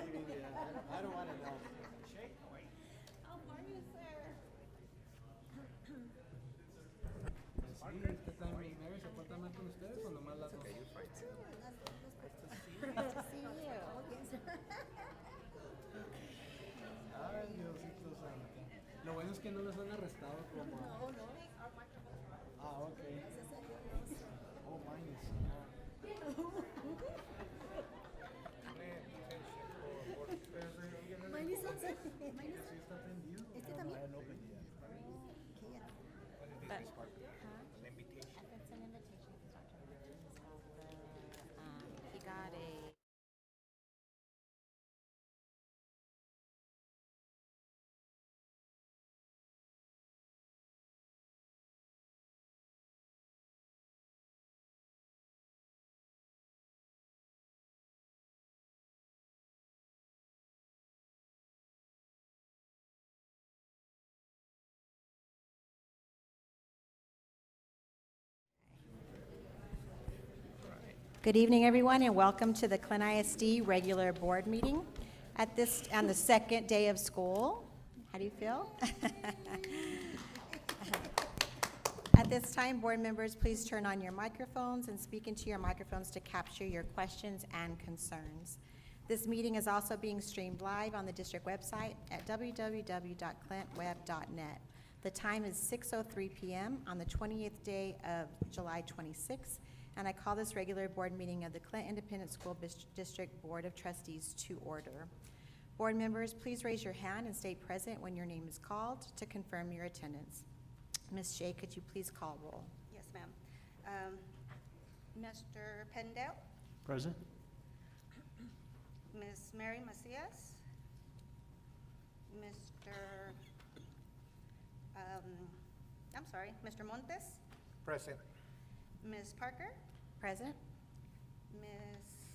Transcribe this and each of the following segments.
reading. Yeah, I don't want to know. How are you, sir? Sí, ¿usted también, Mary, se porta mal con ustedes o nomás las dos? Nice to see you. Ay, Diosito santo. Lo bueno es que no los han arrestado como... No, no. Ah, ok. Gracias a Dios. Oh, mine is Mine is also. Mine is. Sí, está prendido. ¿Este también? No prendía. But, huh? It's an invitation from Dr. Martinez about the, he got a. Good evening, everyone, and welcome to the Clint ISD regular board meeting. On the second day of school. How do you feel? At this time, board members, please turn on your microphones and speak into your microphones to capture your questions and concerns. This meeting is also being streamed live on the district website at www.clintweb.net. The time is 6:03 p.m. on the 20th day of July 26th, and I call this regular board meeting of the Clint Independent School District Board of Trustees to order. Board members, please raise your hand and state present when your name is called to confirm your attendance. Ms. Shea, could you please call roll? Yes, ma'am. Mr. Pendel, Present? Ms. Mary Macias, Mr. Montes, Present. Ms. Parker, Present? Ms.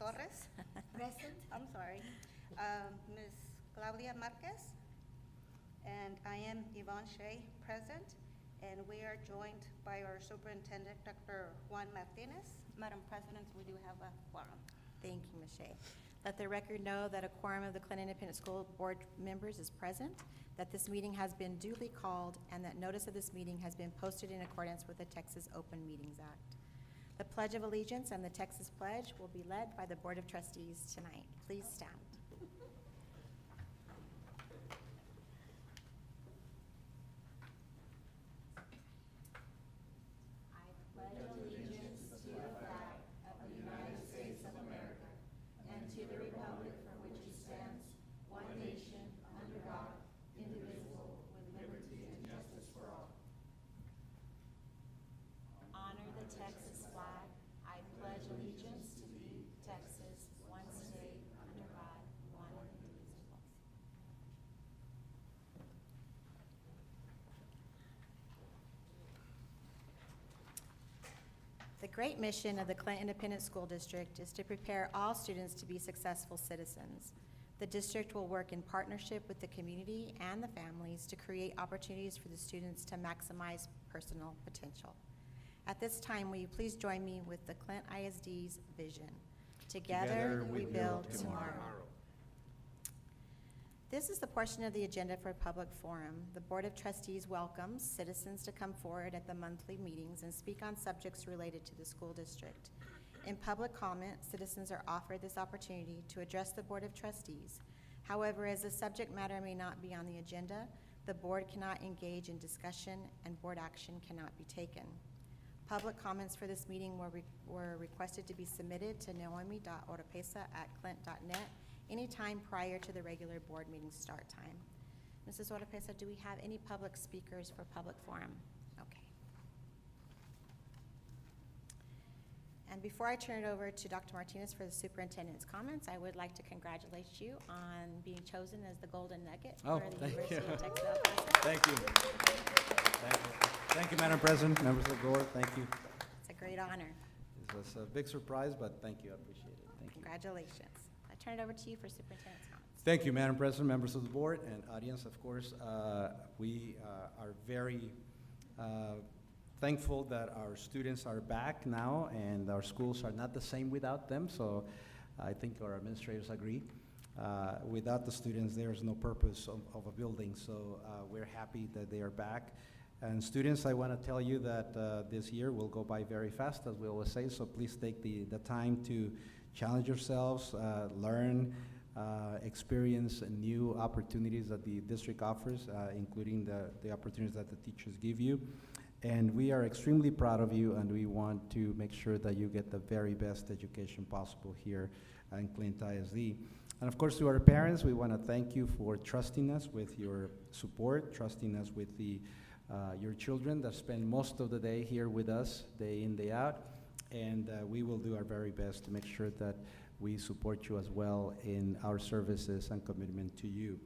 Torres. Present. I'm sorry. Ms. Claudia Marquez, and I am Yvonne Shea, present, and we are joined by our superintendent, Dr. Juan Martinez. Madam President, we do have a quorum. Thank you, Ms. Shea. Let the record know that a quorum of the Clint Independent School Board members is present, that this meeting has been duly called, and that notice of this meeting has been posted in accordance with the Texas Open Meetings Act. The Pledge of Allegiance and the Texas Pledge will be led by the Board of Trustees tonight. Please stand. Honor the Texas flag. I pledge allegiance to thee, Texas, one state, under God, one indivisible. The great mission of the Clint Independent School District is to prepare all students to be successful citizens. The district will work in partnership with the community and the families to create opportunities for the students to maximize personal potential. At this time, will you please join me with the Clint ISD's vision? Together we build tomorrow. This is the portion of the agenda for public forum. The Board of Trustees welcomes citizens to come forward at the monthly meetings and speak on subjects related to the school district. In public comment, citizens are offered this opportunity to address the Board of Trustees. However, as the subject matter may not be on the agenda, the board cannot engage in discussion and board action cannot be taken. Public comments for this meeting were requested to be submitted to naomi.oropesa@clint.net anytime prior to the regular board meeting start time. Mrs. Oropesa, do we have any public speakers for public forum? Okay. And before I turn it over to Dr. Martinez for the superintendent's comments, I would like to congratulate you on being chosen as the Golden Nugget for the University of Texas El Paso. Thank you. Thank you. Thank you, Madam President, members of the board. Thank you. It's a great honor. It was a big surprise, but thank you. I appreciate it. Thank you. Congratulations. I turn it over to you for superintendent's comments. Thank you, Madam President, members of the board, and audience, of course. We are very thankful that our students are back now, and our schools are not the same without them. So I think our administrators agree. Without the students, there is no purpose of a building, so we're happy that they are back. And students, I want to tell you that this year will go by very fast, as we always say, so please take the time to challenge yourselves, learn, experience new opportunities that the district offers, including the opportunities that the teachers give you. And we are extremely proud of you, and we want to make sure that you get the very best education possible here in Clint ISD. And of course, to our parents, we want to thank you for trusting us with your support, trusting us with your children that spend most of the day here with us, day in, day out. And we will do our very best to make sure that we support you as well in our services and commitment to you,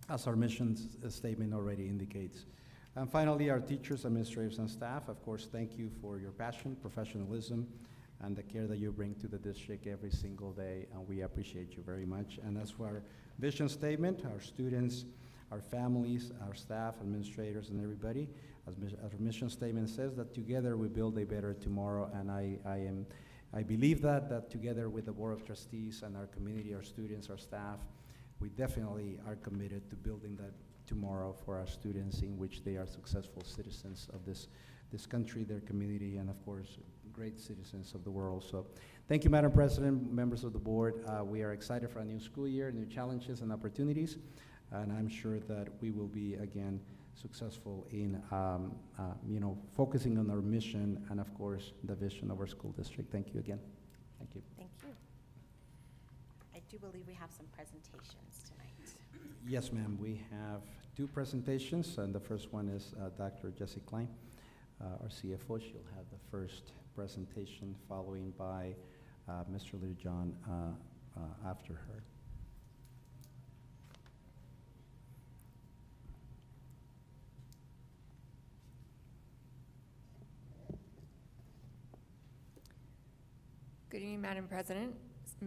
as our mission statement already indicates. And finally, our teachers, administrators, and staff, of course, thank you for your passion, professionalism, and the care that you bring to the district every single day, and we appreciate you very much. And as for our vision statement, our students, our families, our staff, administrators, and everybody, as our mission statement says, that together we build a better tomorrow, and I believe that together with the Board of Trustees and our community, our students, our staff, we definitely are committed to building that tomorrow for our students, in which they are successful citizens of this country, their community, and of course, great citizens of the world. So thank you, Madam President, members of the board. We are excited for a new school year, new challenges and opportunities, and I'm sure that we will be, again, successful in focusing on our mission and, of course, the vision of our school district. Thank you again. Thank you. Thank you. I do believe we have some presentations tonight. Yes, ma'am. We have two presentations, and the first one is Dr. Jessie Klein, our CFO. She'll have the first presentation, following by Mr. Littlejohn after her. Good evening, Madam President,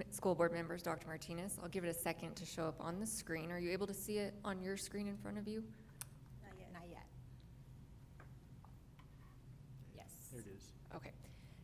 school board members, Dr. Martinez. I'll give it a second to show up on the screen. Are you able to see it on your screen in front of you? Not yet. Not yet. Yes. There it is. Okay.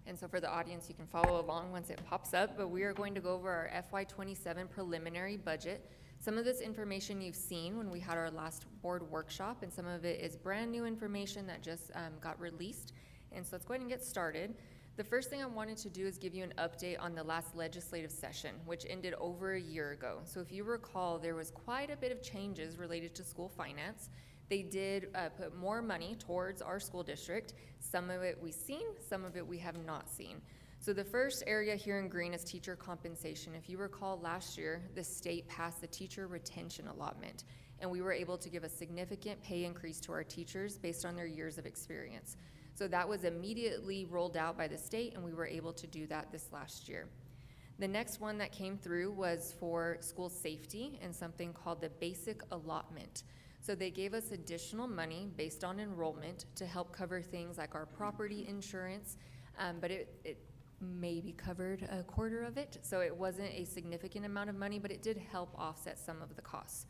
And so for the audience, you can follow along once it pops up, but we are going to go over our FY27 preliminary budget. Some of this information you've seen when we had our last board workshop, and some of it is brand new information that just got released. And so let's go ahead and get started. The first thing I wanted to do is give you an update on the last legislative session, which ended over a year ago. So if you recall, there was quite a bit of changes related to school finance. They did put more money towards our school district. Some of it we've seen, some of it we have not seen. So the first area here in green is teacher compensation. If you recall, last year, the state passed the teacher retention allotment, and we were able to give a significant pay increase to our teachers based on their years of experience. So that was immediately rolled out by the state, and we were able to do that this last year. The next one that came through was for school safety and something called the basic allotment. So they gave us additional money based on enrollment to help cover things like our property insurance, but it maybe covered a quarter of it. So it wasn't a significant amount of money, but it did help offset some of the costs.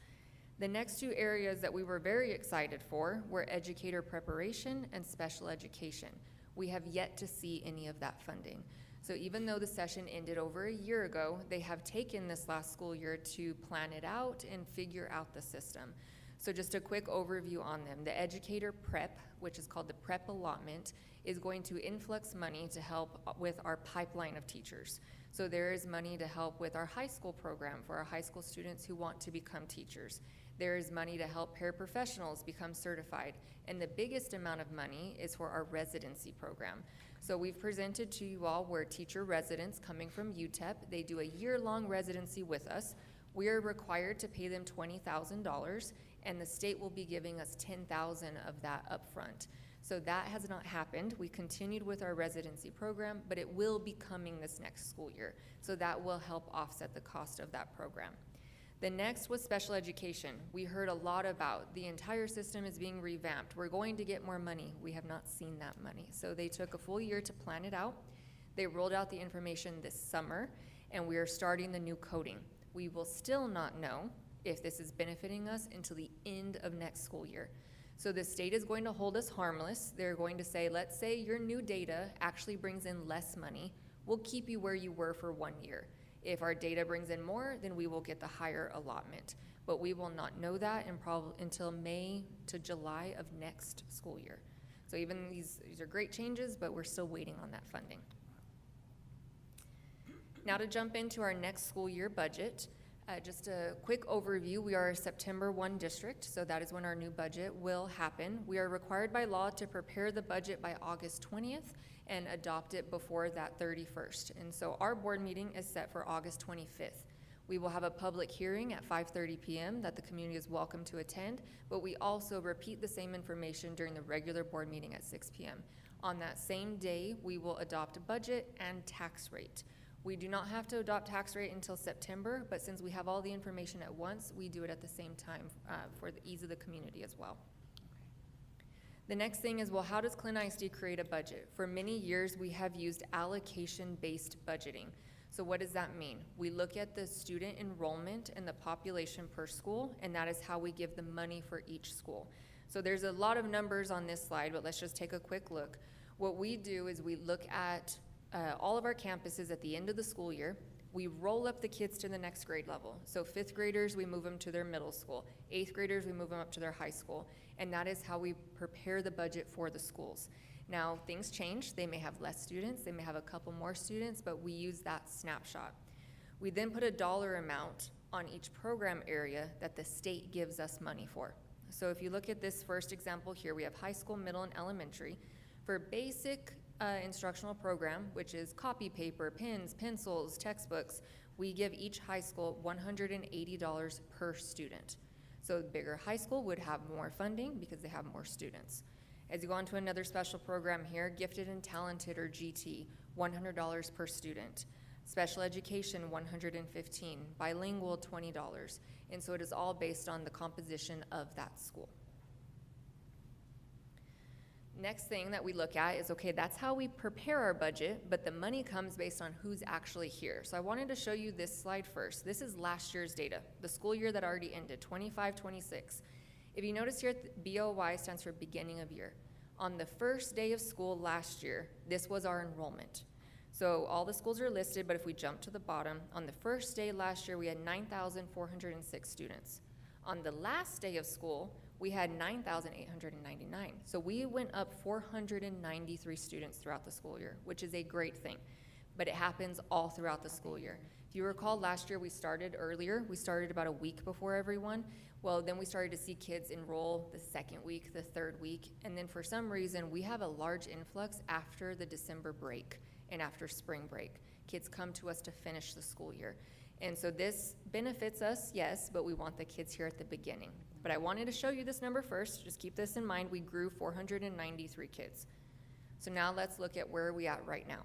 The next two areas that we were very excited for were educator preparation and special education. We have yet to see any of that funding. So even though the session ended over a year ago, they have taken this last school year to plan it out and figure out the system. So just a quick overview on them. The educator prep, which is called the prep allotment, is going to influx money to help with our pipeline of teachers. So there is money to help with our high school program for our high school students who want to become teachers. There is money to help paraprofessionals become certified. And the biggest amount of money is for our residency program. So we've presented to you all where teacher residents coming from UTEP, they do a year-long residency with us. We are required to pay them $20,000, and the state will be giving us $10,000 of that upfront. So that has not happened. We continued with our residency program, but it will be coming this next school year. So that will help offset the cost of that program. The next was special education. We heard a lot about the entire system is being revamped. We're going to get more money. We have not seen that money. So they took a full year to plan it out. They rolled out the information this summer, and we are starting the new coding. We will still not know if this is benefiting us until the end of next school year. So the state is going to hold us harmless. They're going to say, let's say your new data actually brings in less money. We'll keep you where you were for 1 year. If our data brings in more, then we will get the higher allotment. But we will not know that until May to July of next school year. So even these are great changes, but we're still waiting on that funding. Now to jump into our next school year budget, just a quick overview. We are a September 1 district, so that is when our new budget will happen. We are required by law to prepare the budget by August 20th and adopt it before that 31st. And so our board meeting is set for August 25th. We will have a public hearing at 5:30 p.m. that the community is welcome to attend, but we also repeat the same information during the regular board meeting at 6 p.m. On that same day, we will adopt a budget and tax rate. We do not have to adopt tax rate until September, but since we have all the information at once, we do it at the same time for the ease of the community as well. The next thing is, well, how does Clint ISD create a budget? For many years, we have used allocation-based budgeting. So what does that mean? We look at the student enrollment and the population per school, and that is how we give the money for each school. So there's a lot of numbers on this slide, but let's just take a quick look. What we do is we look at all of our campuses at the end of the school year. We roll up the kids to the next grade level. So 5th graders, we move them to their middle school. 8th graders, we move them up to their high school. And that is how we prepare the budget for the schools. Now, things change. They may have less students. They may have a couple more students, but we use that snapshot. We then put a dollar amount on each program area that the state gives us money for. So if you look at this first example here, we have high school, middle, and elementary. For basic instructional program, which is copy paper, pens, pencils, textbooks, we give each high school $180 per student. So bigger high school would have more funding because they have more students. As you go on to another special program here, gifted and talented, or GT, $100 per student. Special education, $115, bilingual, $20. And so it is all based on the composition of that school. Next thing that we look at is, okay, that's how we prepare our budget, but the money comes based on who's actually here. So I wanted to show you this slide first. This is last year's data, the school year that already ended, 25-26. If you notice here, BOY stands for beginning of year. On the first day of school last year, this was our enrollment. So all the schools are listed, but if we jump to the bottom, on the first day last year, we had 9,406 students. On the last day of school, we had 9,899. So we went up 493 students throughout the school year, which is a great thing. But it happens all throughout the school year. If you recall, last year we started earlier. We started about a week before everyone. Well, then we started to see kids enroll the second week, the third week. And then for some reason, we have a large influx after the December break and after spring break. Kids come to us to finish the school year. And so this benefits us, yes, but we want the kids here at the beginning. But I wanted to show you this number first. Just keep this in mind. We grew 493 kids. So now let's look at where are we at right now.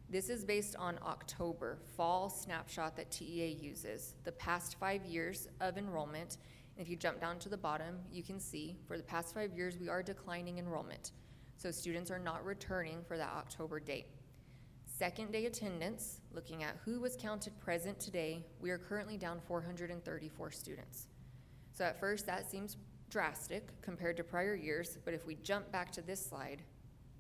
This is based on October, fall snapshot that TEA uses, the past 5 years of enrollment. And if you jump down to the bottom, you can see for the past 5 years, we are declining enrollment. So students are not returning for that October date. Second day attendance, looking at who was counted present today, we are currently down 434 students. So at first that seems drastic compared to prior years, but if we jump back to this slide,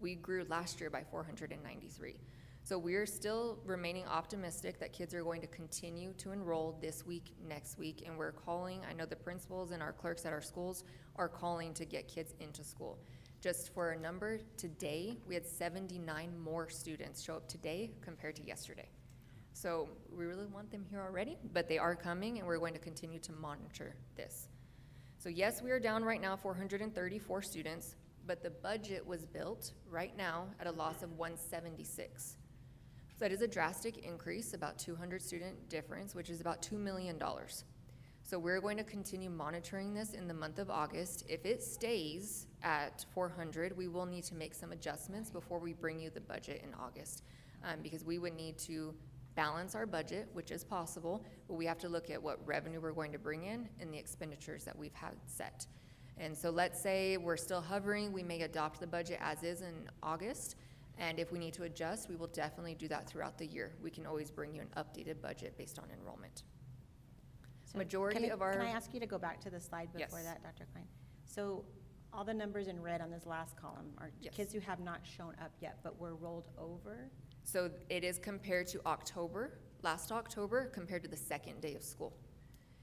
we grew last year by 493. So we're still remaining optimistic that kids are going to continue to enroll this week, next week, and we're calling, I know the principals and our clerks at our schools are calling to get kids into school. Just for a number, today, we had 79 more students show up today compared to yesterday. So we really want them here already, but they are coming and we're going to continue to monitor this. So yes, we are down right now 434 students, but the budget was built right now at a loss of 176. So that is a drastic increase, about 200 student difference, which is about $2 million. So we're going to continue monitoring this in the month of August. If it stays at 400, we will need to make some adjustments before we bring you the budget in August, because we would need to balance our budget, which is possible, but we have to look at what revenue we're going to bring in and the expenditures that we've had set. And so let's say we're still hovering, we may adopt the budget as is in August, and if we need to adjust, we will definitely do that throughout the year. We can always bring you an updated budget based on enrollment. So Majority of our... Can I ask you to go back to the slide before Yes. that, Dr. Klein? So all the numbers in red on this last column are Yes. kids who have not shown up yet, but were rolled over? So it is compared to October last October compared to the second day of school.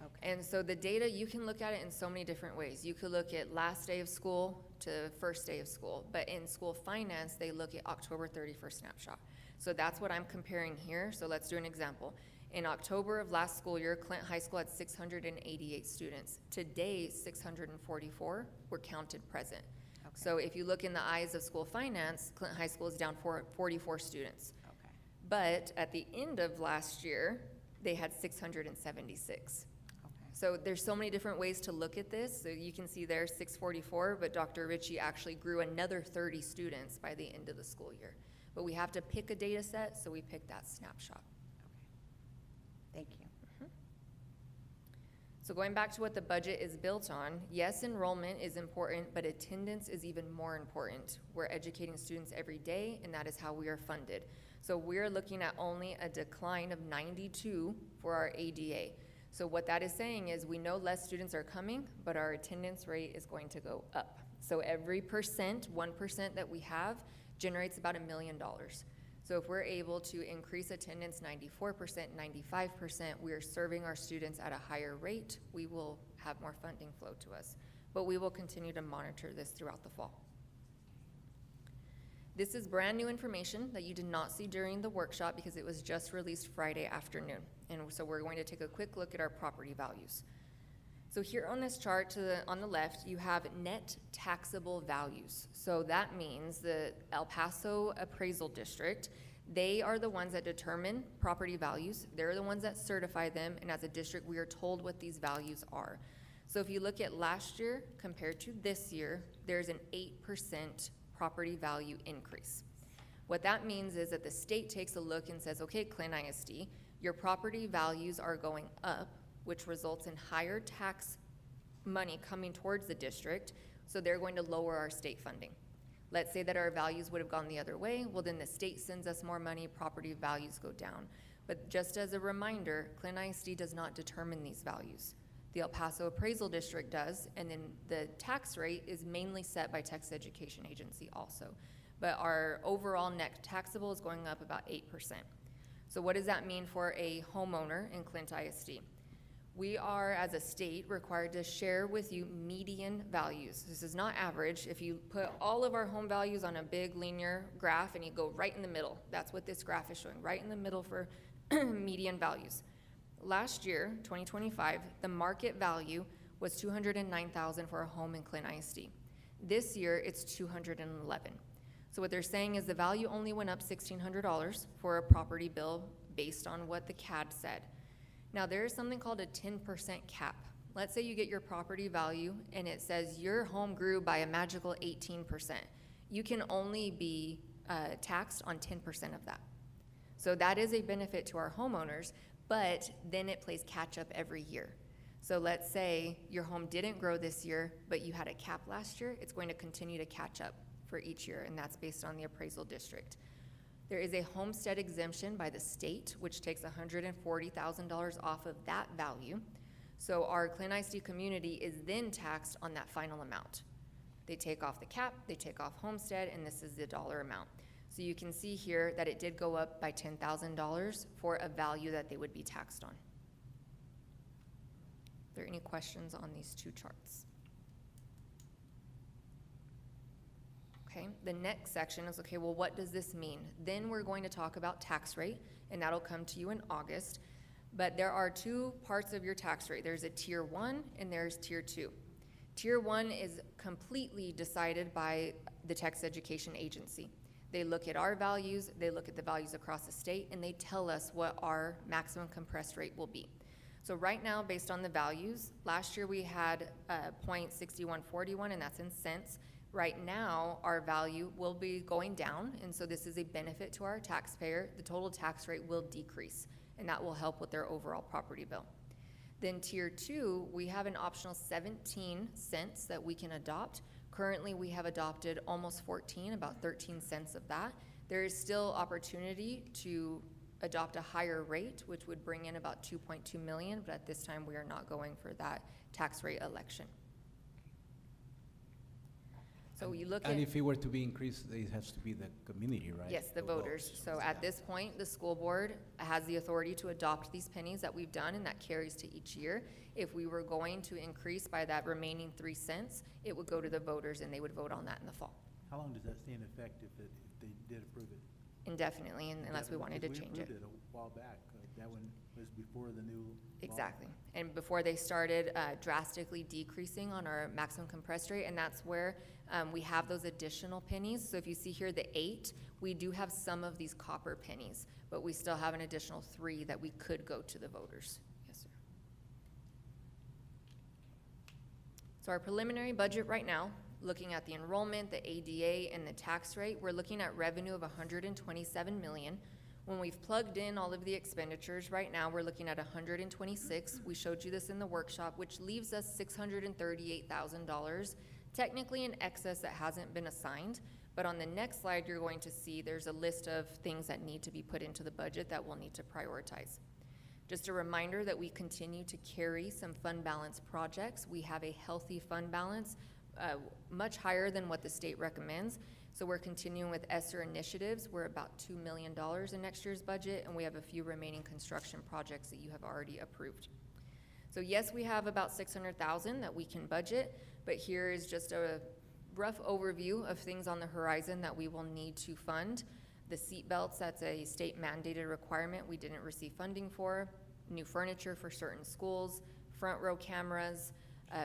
Okay. And so the data, you can look at it in so many different ways. You could look at last day of school to first day of school, but in school finance, they look at October 31st snapshot. So that's what I'm comparing here. So let's do an example. In October of last school year, Clint High School had 688 students. Today, 644 were counted present. Okay. So if you look in the eyes of school finance, Clint High School is down 44 students. Okay. But at the end of last year, they had 676. Okay. So there's so many different ways to look at this. So you can see there 644, but Dr. Ritchie actually grew another 30 students by the end of the school year. But we have to pick a data set, so we picked that snapshot. Thank you. So going back to what the budget is built on, yes, enrollment is important, but attendance is even more important. We're educating students every day, and that is how we are funded. So we're looking at only a decline of 92 for our ADA. So what that is saying is we know less students are coming, but our attendance rate is going to go up. So every 1% that we have generates about $1 million. So if we're able to increase attendance 94%, 95%, we are serving our students at a higher rate, we will have more funding flow to us. But we will continue to monitor this throughout the fall. This is brand new information that you did not see during the workshop because it was just released Friday afternoon. And so we're going to take a quick look at our property values. So here on this chart on the left, you have net taxable values. So that means the El Paso Appraisal District, they are the ones that determine property values. They're the ones that certify them, and as a district, we are told what these values are. So if you look at last year compared to this year, there's an 8% property value increase. What that means is that the state takes a look and says, okay, Clint ISD, your property values are going up, which results in higher tax money coming towards the district, so they're going to lower our state funding. Let's say that our values would have gone the other way, well then the state sends us more money, property values go down. But just as a reminder, Clint ISD does not determine these values. The El Paso Appraisal District does, and then the tax rate is mainly set by Texas Education Agency also. But our overall net taxable is going up about 8%. So what does that mean for a homeowner in Clint ISD? We are, as a state, required to share with you median values. This is not average. If you put all of our home values on a big linear graph and you go right in the middle, that's what this graph is showing, right in the middle for median values. Last year, 2025, the market value was $209,000 for a home in Clint ISD. This year, it's $211,000. So what they're saying is the value only went up $1,600 for a property bill based on what the CAD said. Now, there is something called a 10% cap. Let's say you get your property value and it says your home grew by a magical 18%. You can only be taxed on 10% of that. So that is a benefit to our homeowners, but then it plays catch up every year. So let's say your home didn't grow this year, but you had a cap last year, it's going to continue to catch up for each year, and that's based on the appraisal district. There is a homestead exemption by the state, which takes $140,000 off of that value. So our Clint ISD community is then taxed on that final amount. They take off the cap, they take off homestead, and this is the dollar amount. So you can see here that it did go up by $10,000 for a value that they would be taxed on. Are there any questions on these two charts? Okay, the next section is, okay, well, what does this mean? Then we're going to talk about tax rate, and that'll come to you in August. But there are two parts of your tax rate. There's a tier 1 and there's tier 2. Tier 1 is completely decided by the Texas Education Agency. They look at our values, they look at the values across the state, and they tell us what our maximum compressed rate will be. So right now, based on the values, last year we had 0.6141, and that's in cents. Right now, our value will be going down, and so this is a benefit to our taxpayer. The total tax rate will decrease, and that will help with their overall property bill. Then tier 2, we have an optional 17 cents that we can adopt. Currently, we have adopted almost 14, about 13 cents of that. There is still opportunity to adopt a higher rate, which would bring in about 2.2 million, but at this time, we are not going for that tax rate election. So So you look at. And if it were to be increased, it has to be the community, right? Yes, the voters. So at this point, the school board has the authority to adopt these pennies that we've done, and that carries to each year. If we were going to increase by that remaining 3 cents, it would go to the voters, and they would vote on that in the fall. How long does that stay in effect if they did approve it? Indefinitely, unless we wanted to Because change we it. approved it a while back. That one was before the new law. Exactly. And before they started drastically decreasing on our maximum compressed rate, and that's where we have those additional pennies. So if you see here the 8, we do have some of these copper pennies, but we still have an additional 3 that we could go to the voters. Yes, sir. So our preliminary budget right now, looking at the enrollment, the ADA, and the tax rate, we're looking at revenue of $127 million. When we've plugged in all of the expenditures, right now, we're looking at 126. We showed you this in the workshop, which leaves us $638,000, technically in excess that hasn't been assigned. But on the next slide, you're going to see there's a list of things that need to be put into the budget that we'll need to prioritize. Just a reminder that we continue to carry some fund balance projects. We have a healthy fund balance, much higher than what the state recommends. So we're continuing with ESSER initiatives. We're about $2 million in next year's budget, and we have a few remaining construction projects that you have already approved. So yes, we have about $600,000 that we can budget, but here is just a rough overview of things on the horizon that we will need to fund. The seat belts, that's a state mandated requirement we didn't receive funding for. New furniture for certain schools, front row cameras,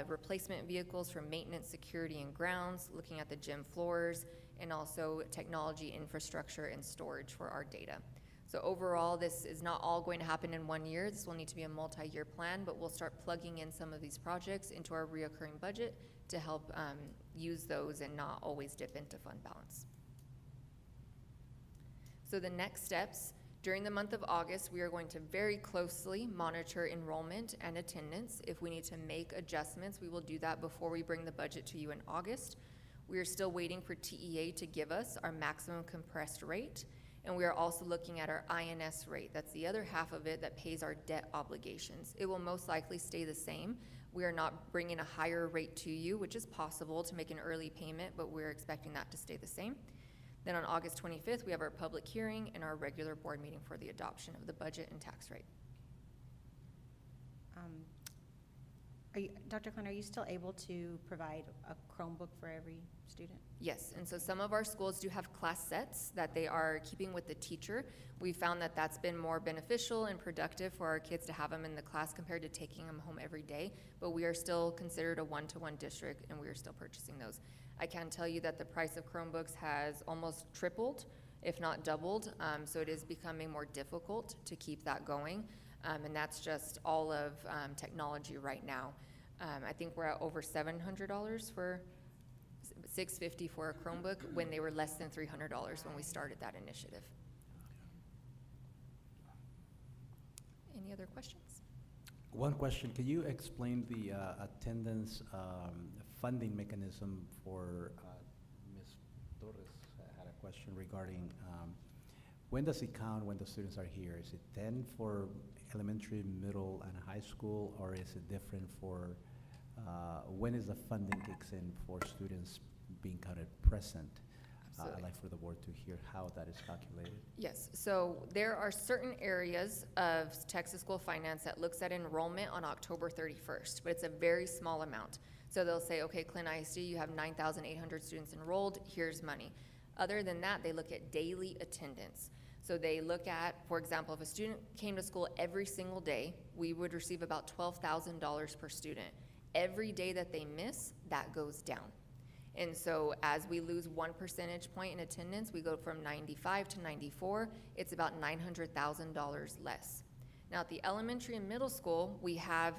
replacement vehicles for maintenance, security, and grounds, looking at the gym floors, and also technology infrastructure and storage for our data. So overall, this is not all going to happen in 1 year. This will need to be a multi-year plan, but we'll start plugging in some of these projects into our reoccurring budget to help use those and not always dip into fund balance. So the next steps, during the month of August, we are going to very closely monitor enrollment and attendance. If we need to make adjustments, we will do that before we bring the budget to you in August. We are still waiting for TEA to give us our maximum compressed rate, and we are also looking at our INS rate. That's the other half of it that pays our debt obligations. It will most likely stay the same. We are not bringing a higher rate to you, which is possible to make an early payment, but we're expecting that to stay the same. Then on August 25th, we have our public hearing and our regular board meeting for the adoption of the budget and tax rate. Dr. Klein, are you still able to provide a Chromebook for every student? Yes, and so some of our schools do have class sets that they are keeping with the teacher. We found that that's been more beneficial and productive for our kids to have them in the class compared to taking them home every day, but we are still considered a one-to-one district, and we are still purchasing those. I can tell you that the price of Chromebooks has almost tripled, if not doubled, so it is becoming more difficult to keep that going, and that's just all of technology right now. I think we're at over $700 for $650 for a Chromebook when they were less than $300 when we started that initiative. Any other questions? One question, can you explain the attendance funding mechanism for Ms. Torres had a question regarding when does it count when the students are here? Is it 10 for elementary, middle, and high school, or is it different for when is the funding kicks in for students being counted present? I'd like for the board to hear how that is calculated. Yes, so there are certain areas of Texas School Finance that looks at enrollment on October 31st, but it's a very small amount. So they'll say, okay, Clint ISD, you have 9,800 students enrolled, here's money. Other than that, they look at daily attendance. So they look at, for example, if a student came to school every single day, we would receive about $12,000 per student. Every day that they miss, that goes down. And so as we lose 1 percentage point in attendance, we go from 95 to 94, it's about $900,000 less. Now at the elementary and middle school, we have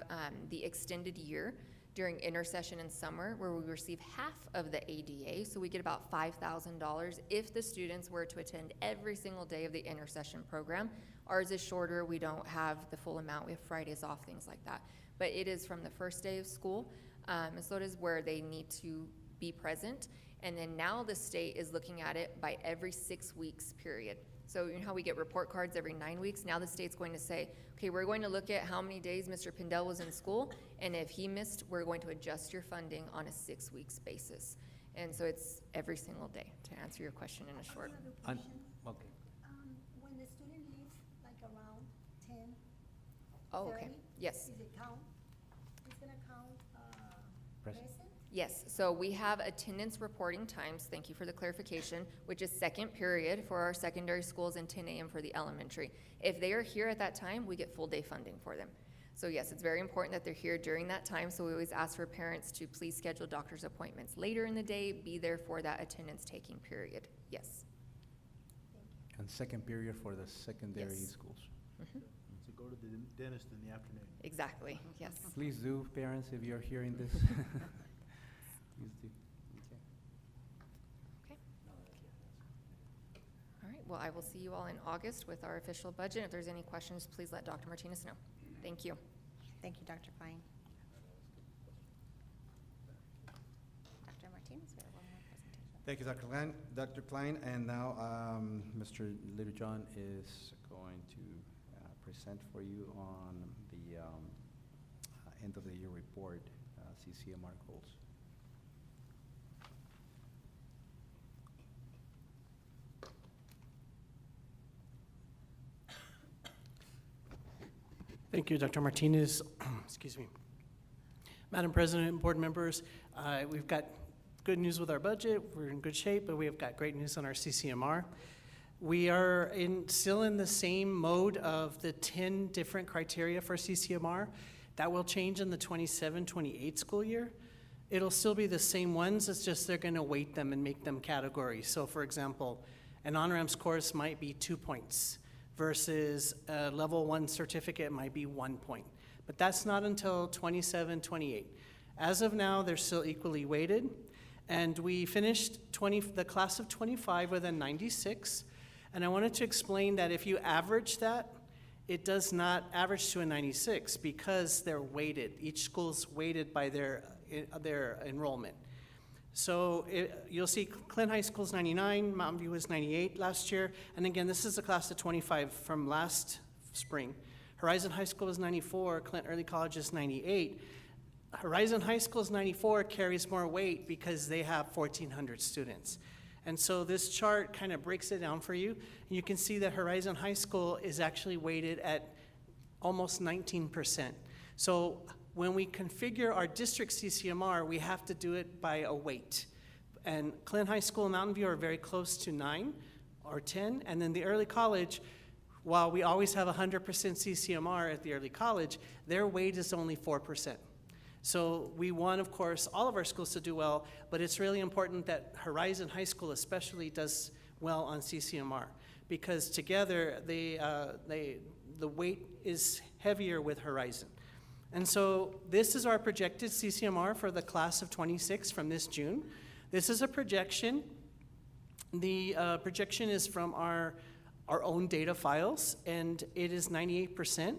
the extended year during intersession and summer where we receive half of the ADA, so we get about $5,000 if the students were to attend every single day of the intersession program. Ours is shorter, we don't have the full amount, we have Fridays off, things like that. But it is from the first day of school, and so it is where they need to be present. And then now the state is looking at it by every 6 weeks period. So you know how we get report cards every 9 weeks? Now the state's going to say, okay, we're going to look at how many days Mr. Pindell was in school, and if he missed, we're going to adjust your funding on a 6 weeks basis. And so it's every single day, to answer your question in a short. Un- Question. Okay. When the student leaves, like around 10, Oh, okay, 30, yes. is it count? It's gonna count, Present. present? Yes, so we have attendance reporting times, thank you for the clarification, which is second period for our secondary schools and 10 a.m. for the elementary. If they are here at that time, we get full day funding for them. So yes, it's very important that they're here during that time, so we always ask for parents to please schedule doctor's appointments later in the day, be there for that attendance taking period, yes. And second period for the secondary Yes. schools. Mhm. So go to the dentist in the afternoon. Exactly, yes. Please do, parents, if you're hearing this. Please do. Okay. Okay. All right, well, I will see you all in August with our official budget. If there's any questions, please let Dr. Martinez know. Thank you. Thank you, Dr. Klein. Dr. Martinez, we have one more presentation. Thank you, Dr. Klein. Dr. Klein, and now Mr. Littlejohn is going to present for you on the end of the year report, CCMR goals. Thank you, Dr. Martinez. Excuse me. Madam President and board members, we've got good news with our budget. We're in good shape, but we have got great news on our CCMR. We are still in the same mode of the 10 different criteria for CCMR. That will change in the 27-28 school year. It'll still be the same ones, it's just they're gonna weight them and make them categories. So for example, an on-ramps course might be 2 points versus a level 1 certificate might be 1 point. But that's not until 27-28. As of now, they're still equally weighted. And we finished the class of 25 with a 96. And I wanted to explain that if you average that, it does not average to a 96 because they're weighted. Each school's weighted by their enrollment. So you'll see Clint High School's 99, Mountain View was 98 last year. And again, this is the class of 25 from last spring. Horizon High School was 94, Clint Early College is 98. Horizon High School's 94 carries more weight because they have 1,400 students. And so this chart kind of breaks it down for you. And you can see that Horizon High School is actually weighted at almost 19%. So when we configure our district CCMR, we have to do it by a weight. And Clint High School and Mountain View are very close to 9 or 10. And then the early college, while we always have 100% CCMR at the early college, their weight is only 4%. So we want, of course, all of our schools to do well, but it's really important that Horizon High School especially does well on CCMR because together the weight is heavier with Horizon. And so this is our projected CCMR for the class of 26 from this June. This is a projection. The projection is from our own data files, and it is 98%.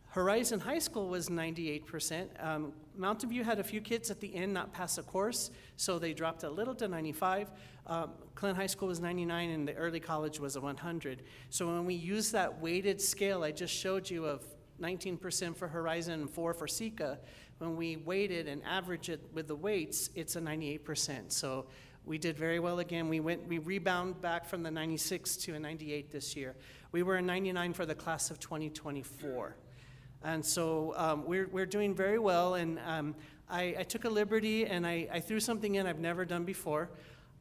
Horizon High School was 98%. Mountain View had a few kids at the end not pass a course, so they dropped a little to 95. Clint High School was 99, and the early college was a 100. So when we use that weighted scale I just showed you of 19% for Horizon and 4 for SECA, when we weighted and average it with the weights, it's a 98%. So we did very well again. We rebound back from the 96 to a 98 this year. We were a 99 for the class of 2024. And so we're doing very well, and I took a liberty and I threw something in I've never done before.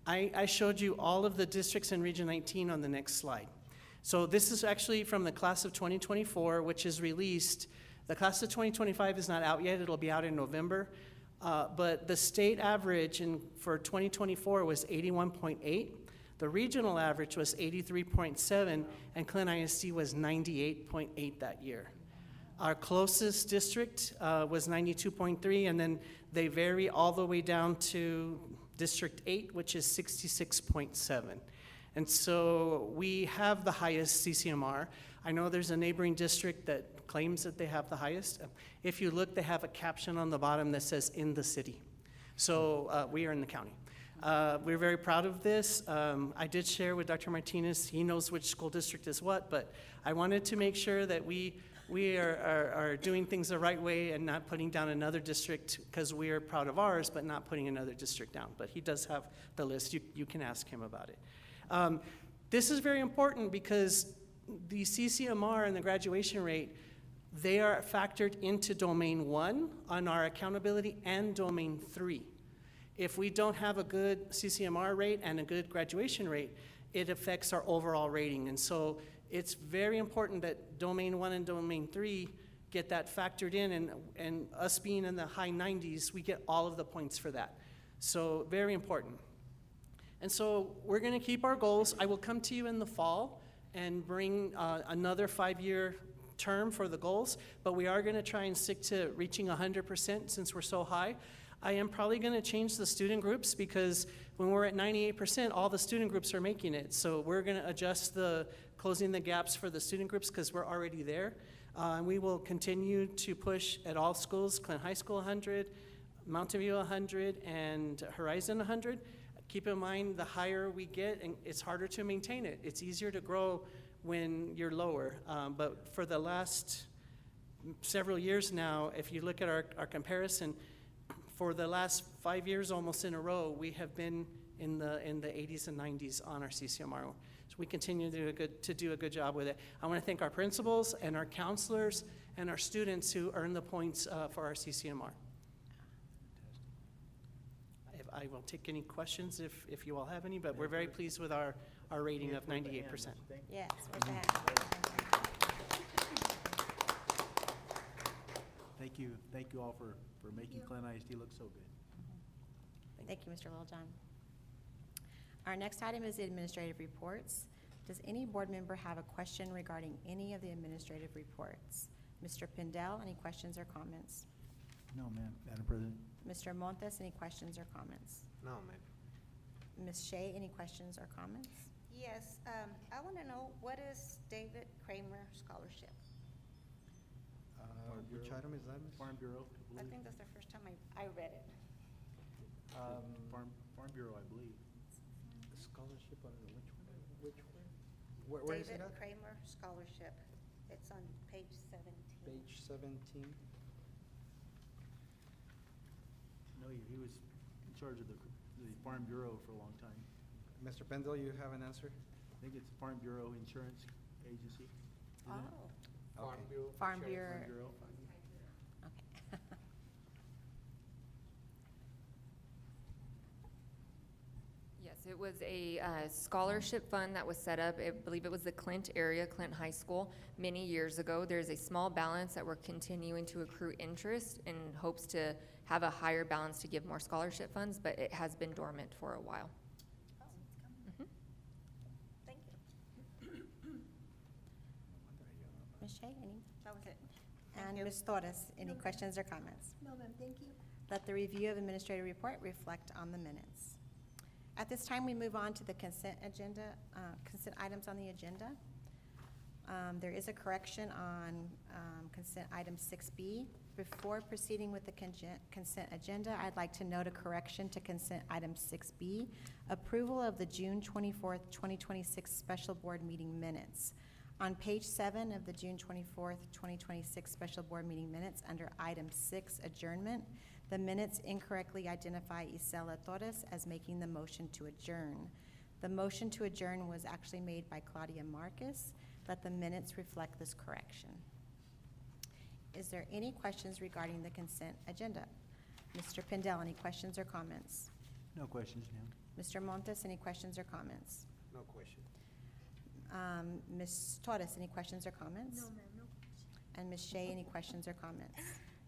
I showed you all of the districts in Region 19 on the next slide. So this is actually from the class of 2024, which is released. The class of 2025 is not out yet. It'll be out in November. But the state average for 2024 was 81.8. The regional average was 83.7, and Clint ISD was 98.8 that year. Our closest district was 92.3, and then they vary all the way down to District 8, which is 66.7. And so we have the highest CCMR. I know there's a neighboring district that claims that they have the highest. If you look, they have a caption on the bottom that says "in the city." So we are in the county. We're very proud of this. I did share with Dr. Martinez, he knows which school district is what, but I wanted to make sure that we we are doing things the right way and not putting down another district because we are proud of ours, but not putting another district down. But he does have the list. You can ask him about it. This is very important because the CCMR and the graduation rate, they are factored into Domain 1 on our accountability and Domain 3. If we don't have a good CCMR rate and a good graduation rate, it affects our overall rating. And so it's very important that Domain 1 and Domain 3 get that factored in, and us being in the high 90s, we get all of the points for that. So very important. And so we're gonna keep our goals. I will come to you in the fall and bring another 5-year term for the goals, but we are gonna try and stick to reaching 100% since we're so high. I am probably gonna change the student groups because when we're at 98%, all the student groups are making it. So we're gonna adjust closing the gaps for the student groups because we're already there. And we will continue to push at all schools, Clint High School 100, Mountain View 100, and Horizon 100. Keep in mind, the higher we get, and it's harder to maintain it. It's easier to grow when you're lower. But for the last several years now, if you look at our comparison, for the last 5 years almost in a row, we have been in the 80s and 90s on our CCMR. So we continue to do a good job with it. I want to thank our principals and our counselors and our students who earn the points for our CCMR. I will take any questions if you all have any, but we're very pleased with our rating of 98%. Yes, where's that? Thank you all for making Clint ISD look so good. Thank you, Mr. Littlejohn. Our next item is the administrative reports. Does any board member have a question regarding any of the administrative reports? Mr. Pindell, any questions or comments? No, ma'am, Madam President. Mr. Montes, any questions or comments? No, ma'am. Ms. Shea, any questions or comments? Yes, I want to know, what is David Kramer Scholarship? Which item is that, Ms.? Farm Bureau, I think that's the first time I read it. Farm Bureau, I believe. Scholarship on which one? Where is it David at? Kramer Scholarship. It's on page 17. Page 17. No, he was in charge of the Farm Bureau for a long time. Mr. Pendle, you have an answer? I think it's Farm Bureau Insurance Agency. Oh, Isn't it? Okay. Farm Bureau. Farm Bureau. Okay. Yes, it was a scholarship fund that was set up. I believe it was the Clint area, Clint High School, many years ago. There's a small balance that we're continuing to accrue interest in hopes to have a higher balance to give more scholarship funds, but it has been dormant for a while. Mhm. thank you. Ms. Shea, any? That was it. Thank And you. Ms. Torres, any questions or comments? No, ma'am, thank you. Let the review of administrative report reflect on the minutes. At this time, we move on to the consent agenda, consent items on the agenda. There is a correction on consent item 6B. Before proceeding with the consent agenda, I'd like to note a correction to consent item 6B, approval of the June 24th, 2026 special board meeting minutes. On page 7 of the June 24th, 2026 special board meeting minutes, under item 6, adjournment, the minutes incorrectly identify Isela Torres as making the motion to adjourn. The motion to adjourn was actually made by Claudia Marcus. Let the minutes reflect this correction. Is there any questions regarding the consent agenda? Mr. Pindell, any questions or comments? No questions, ma'am. Mr. Montes, any questions or comments? No question. Ms. Torres, any questions or comments? No, ma'am, no question. And Ms. Shea, any questions or comments?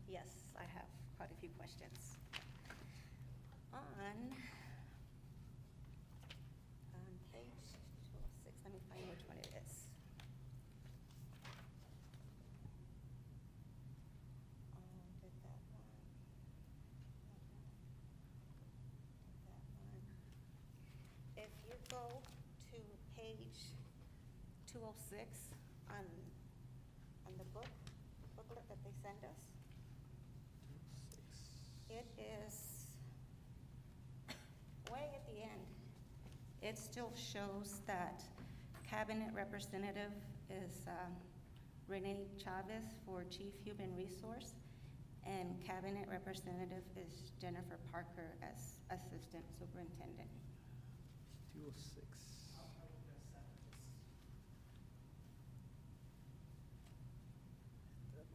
Yes, I have quite a few questions. On page 206, let me find which one it is. Did that one. That one. If you go to page 206 on the booklet that they send us, it is way at the end. It still shows that cabinet representative is Renee Chavez for Chief Human Resource, and Cabinet Representative is Jennifer Parker as Assistant Superintendent. 206.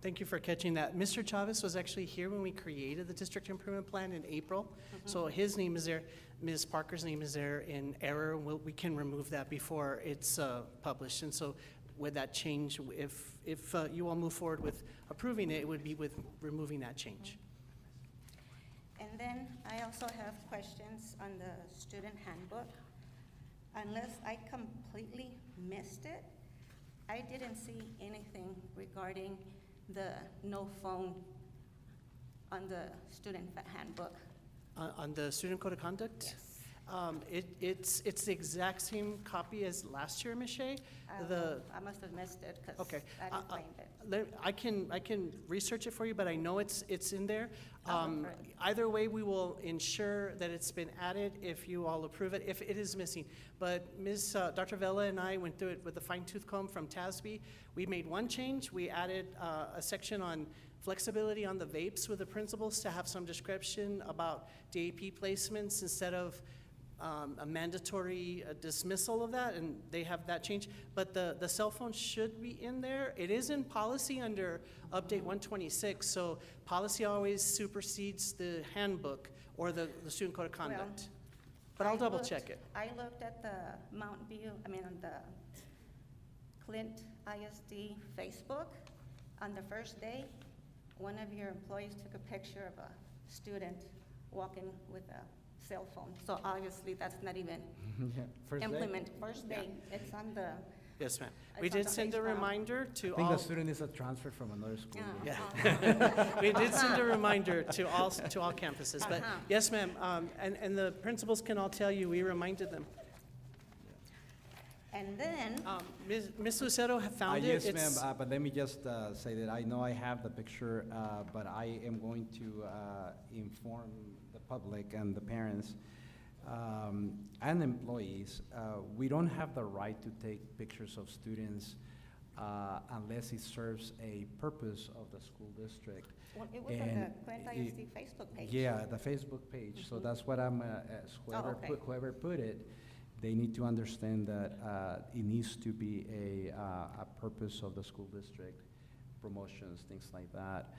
Thank you for catching that. Mr. Chavez was actually here when we created the district improvement plan in April. So his name is there. Ms. Parker's name is there in error. We can remove that before it's published. And so with that change, if you all move forward with approving it, it would be with removing that change. And then I also have questions on the student handbook. Unless I completely missed it, I didn't see anything regarding the no phone on the student handbook. On the student code of conduct? It's the exact same copy as last year, Ms. Shea. I must have missed it because Okay. I didn't find it. I can research it for you, but I know it's in there. I'll look for it. Either way, we will ensure that it's been added if you all approve it, if it is missing. But Dr. Vela and I went through it with a fine-tooth comb from TASB. We made one change. We added a section on flexibility on the vapes with the principals to have some description about DAP placements instead of a mandatory dismissal of that, and they have that change. But the cell phone should be in there. It is in policy under update 126, so policy always supersedes the handbook or the student code of conduct. But I'll double check it. I looked at the on the Clint ISD Facebook. On the first day, one of your employees took a picture of a student walking with a cell phone. So obviously, that's not even First day? implemented. First day, it's on the. Yes, ma'am. It's We on did the send a Facebook. reminder I to think all. the student is a transfer from another school. Yeah. Yeah. We did send a reminder to all campuses, but yes, ma'am, and the principals can all tell you, we reminded them. And then, Ms. Lucero have found it. Yes, It's- ma'am, but let me just say that I know I have the picture, but I am going to inform the public and the parents and employees, we don't have the right to take pictures of students unless it serves a purpose of the school district. well, it was on the And Clint it- ISD Facebook page. Yeah, the Facebook page, so that's what I'm, okay. whoever put it, they need to understand that it needs to be a purpose of the school district, promotions, things like that.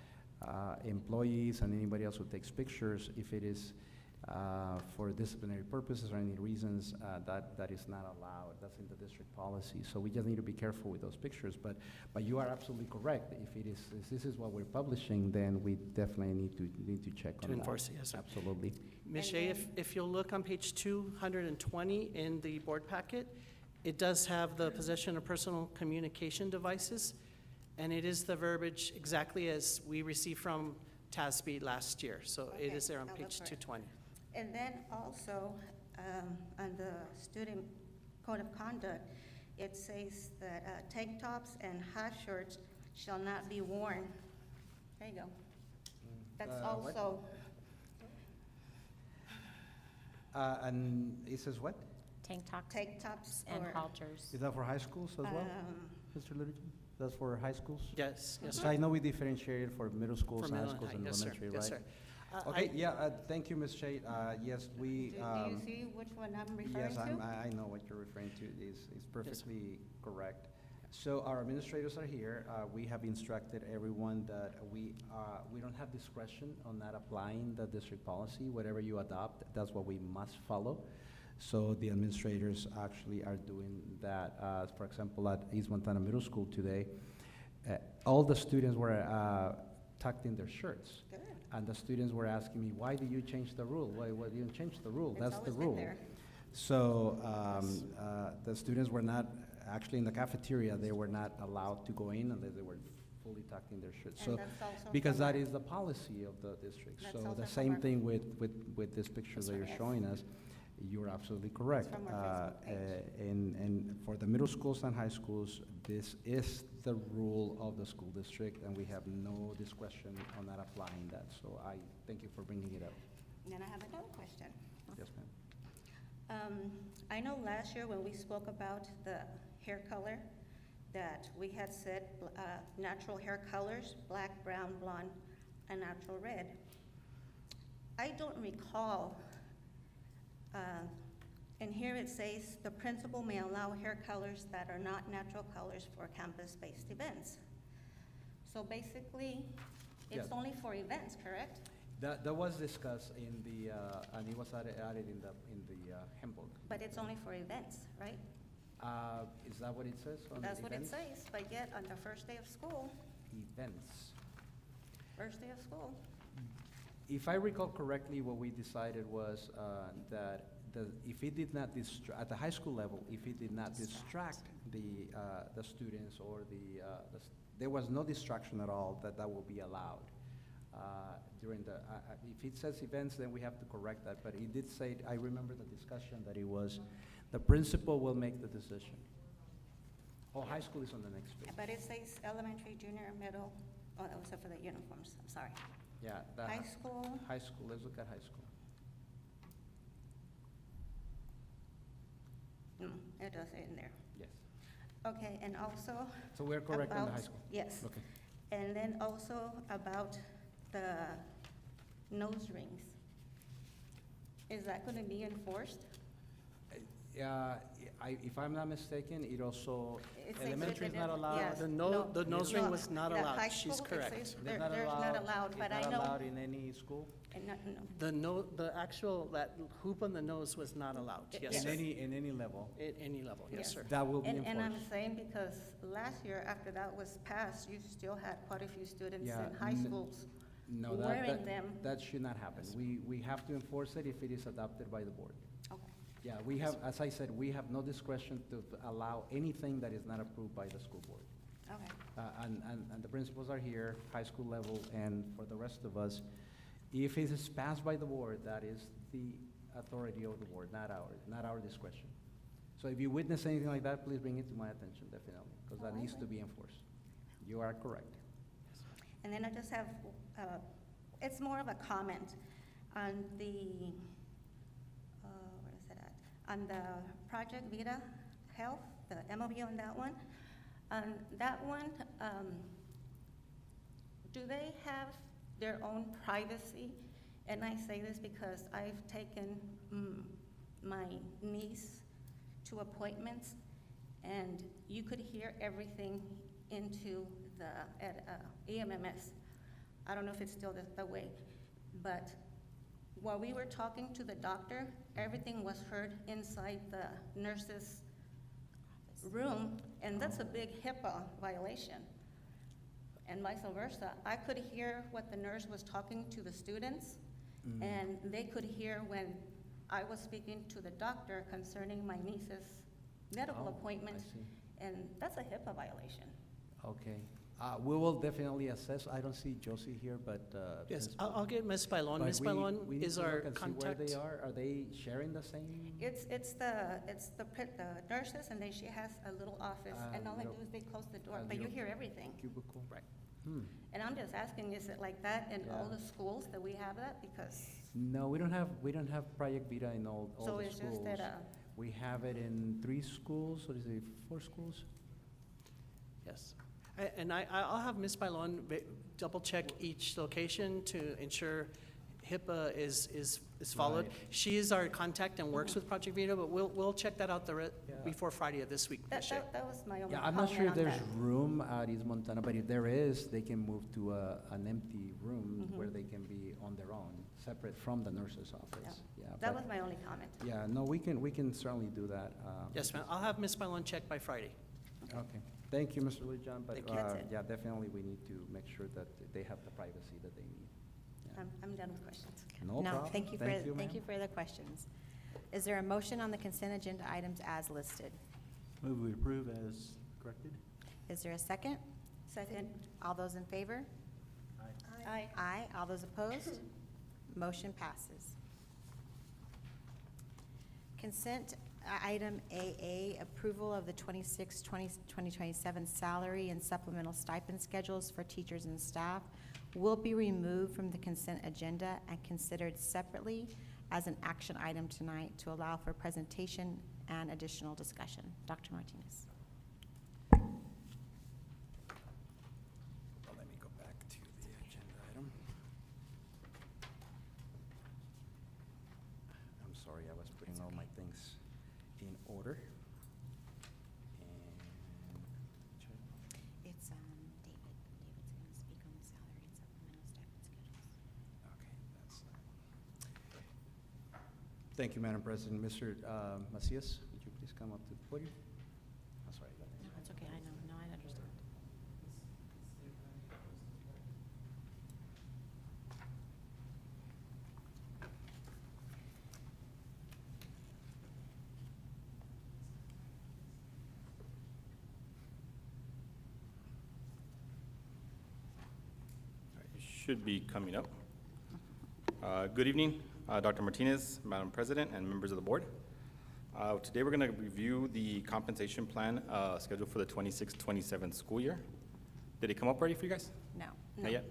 Employees and anybody else who takes pictures, if it is for disciplinary purposes or any reasons, that is not allowed. That's in the district policy. So we just need to be careful with those pictures. But you are absolutely correct. If this is what we're publishing, then we definitely need to check on that. To enforce it, yes, sir. Absolutely. Ms. And Shea, then- if you'll look on page 220 in the board packet, it does have the possession of personal communication devices, and it is the verbiage exactly as we received from TASB last year. So it Okay, is there on I'll page look for it. 220. And then also, on the student code of conduct, it says that tank tops and half shirts shall not be worn. There you go. That's what? also, And it says what? Tank tops tank tops and or, halters. Is that for high schools as well, Mr. Littleton? That's for high schools? Yes, yes, So sir. I know we differentiated for middle schools, For high middle and schools, high. and Yes, sir. elementary, right? Yes, sir. Okay, yeah, thank you, Ms. Shade. Yes, do we, you see which one I'm referring yes, to? I know what you're referring to. Is perfectly correct. So our administrators are here. We have instructed everyone that we don't have discretion on not applying the district policy. Whatever you adopt, that's what we must follow. So the administrators actually are doing that. For example, at East Montana Middle School today, all the students were tucked in their shirts. Good. And the students were asking me, why did you change the rule? Why didn't you change the rule? It's That's the always been rule. there. So the students were not, actually in the cafeteria, they were not allowed to go in unless they were fully tucked in their shirts. And So, that's also because from that our- is the policy of the district. That's So also the from same our- thing with this picture that you're Yes. showing us. You're absolutely correct. from our Facebook page. And for the middle schools and high schools, this is the rule of the school district, and we have no discretion on not applying that. So I thank you for bringing it up. And then I have another question. Yes, ma'am. I know last year when we spoke about the hair color, that we had said natural hair colors, black, brown, blonde, and natural red. I don't recall, and here it says, the principal may allow hair colors that are not natural colors for campus-based events. So basically, it's Yeah. only for events, correct? That was discussed in the, and it was added in the handbook. But it's only for events, right? Is that what it says on the That's what it events? says, but yet on the first day of school, Events. If I recall correctly, what we decided was that if it did not at the high school level, if it did not distract the students or there was no distraction at all, that will be allowed during the, if it says events, then we have to correct that, but it did say, I remember the discussion that it was, the principal will make the decision. Oh, high school is on the next page. but it says elementary, junior, middle, oh, that was for the uniforms, I'm sorry. Yeah. High school, High school, let's look at high school. it does say in there. Yes. Okay, and also. So we're correct on the high about- school? Yes. Okay. And then also about the nose rings. Is that gonna be enforced? If I'm not mistaken, it also, It says elementary is that not it- allowed. yes. The No. nose ring was not The allowed. high She's school, it correct. says They're not There's not allowed, but I It's not know. allowed in any school? And no. The actual, that hoop on the nose was not allowed, yes, Yes. sir. In any level? At any level, yes, Yes. sir. That will be And I'm enforced. saying because last year, after that was passed, you still had quite a few students Yeah, in high schools No, wearing them. that should not happen. We have to enforce it if it is adopted by the board. Okay. Yeah, we have, as I said, we have no discretion to allow anything that is not approved by the school board. Okay. And the principals are here, high school level, and for the rest of us, if it is passed by the board, that is the authority of the board, not our discretion. So if you witness anything like that, please bring it to my attention, definitely, because that needs to be enforced. You are correct. And then I just have, it's more of a comment on the, where is it at? On the Project Vita Health, the MOU on that one. On that one, do they have their own privacy? And I say this because I've taken my niece to appointments, and you could hear everything into the EMMS. I don't know if it's still the way, but while we were talking to the doctor, everything was heard inside the nurse's room, and that's a big HIPAA violation. And vice versa. I could hear what the nurse was talking to the students, and they could hear when I was speaking to the doctor concerning my niece's medical appointment, I see. and that's a HIPAA violation. Okay. We will definitely assess. I don't see Josie here, but. Yes, since- I'll get Ms. Bailon. but Ms. we Bailon need is to our look and see contact. where they are. Are they sharing the same? It's the nurses, and then she has a little office, and all they do is they close the door, but you hear everything. Cubicle? Right. And I'm just asking, is it like that in all Yeah. the schools that we have that? Because, No, we don't have Project Vita in all so the it's schools. just that, We have it in 3 schools, or is it 4 schools? Yes. And I'll have Ms. Bailon double-check each location to ensure HIPAA is followed. Right. She is our contact and works with Project Vita, but we'll check that out Yeah. before Friday of this week, Ms. Shea. that was my only Yeah, I'm not comment sure if on there's that. room at East Montana, but if there is, they can move to an empty room Mhm. where they can be on their own, separate from the nurse's office. Yeah, That but- was my only comment. Yeah, no, we can certainly do that. Yes, ma'am. I'll have Ms. Bailon check by Friday. Okay. Thank you, Mr. Lijon, but Thank you. That's it. yeah, definitely we need to make sure that they have the privacy that they need. Yeah. I'm done with questions. No No, problem. thank you ma'am. for the questions. Is there a motion on the consent agenda items as listed? Move we approve as corrected? Is there a second? Second. All those in favor? Aye. Aye. All those opposed? Motion passes. Consent item AA, approval of the 2027 salary and supplemental stipend schedules for teachers and staff will be removed from the consent agenda and considered separately as an action item tonight to allow for presentation and additional discussion. Dr. Martinez. sorry, I was putting That's all my okay. things in order. And check. It's, David. David's gonna speak on the salary and supplemental stipend schedules. Okay, that's that. Thank you, Madam President. Mr. Macias, would you please come up to the podium? I'm sorry. go ahead. No, it's okay, I know, no, I understand. It should be coming up. Good evening, Dr. Martinez, Madam President, and members of the board. Today, we're going to review the compensation plan scheduled for the 26-27 school year. Did it come up already for you guys? No. Not yet?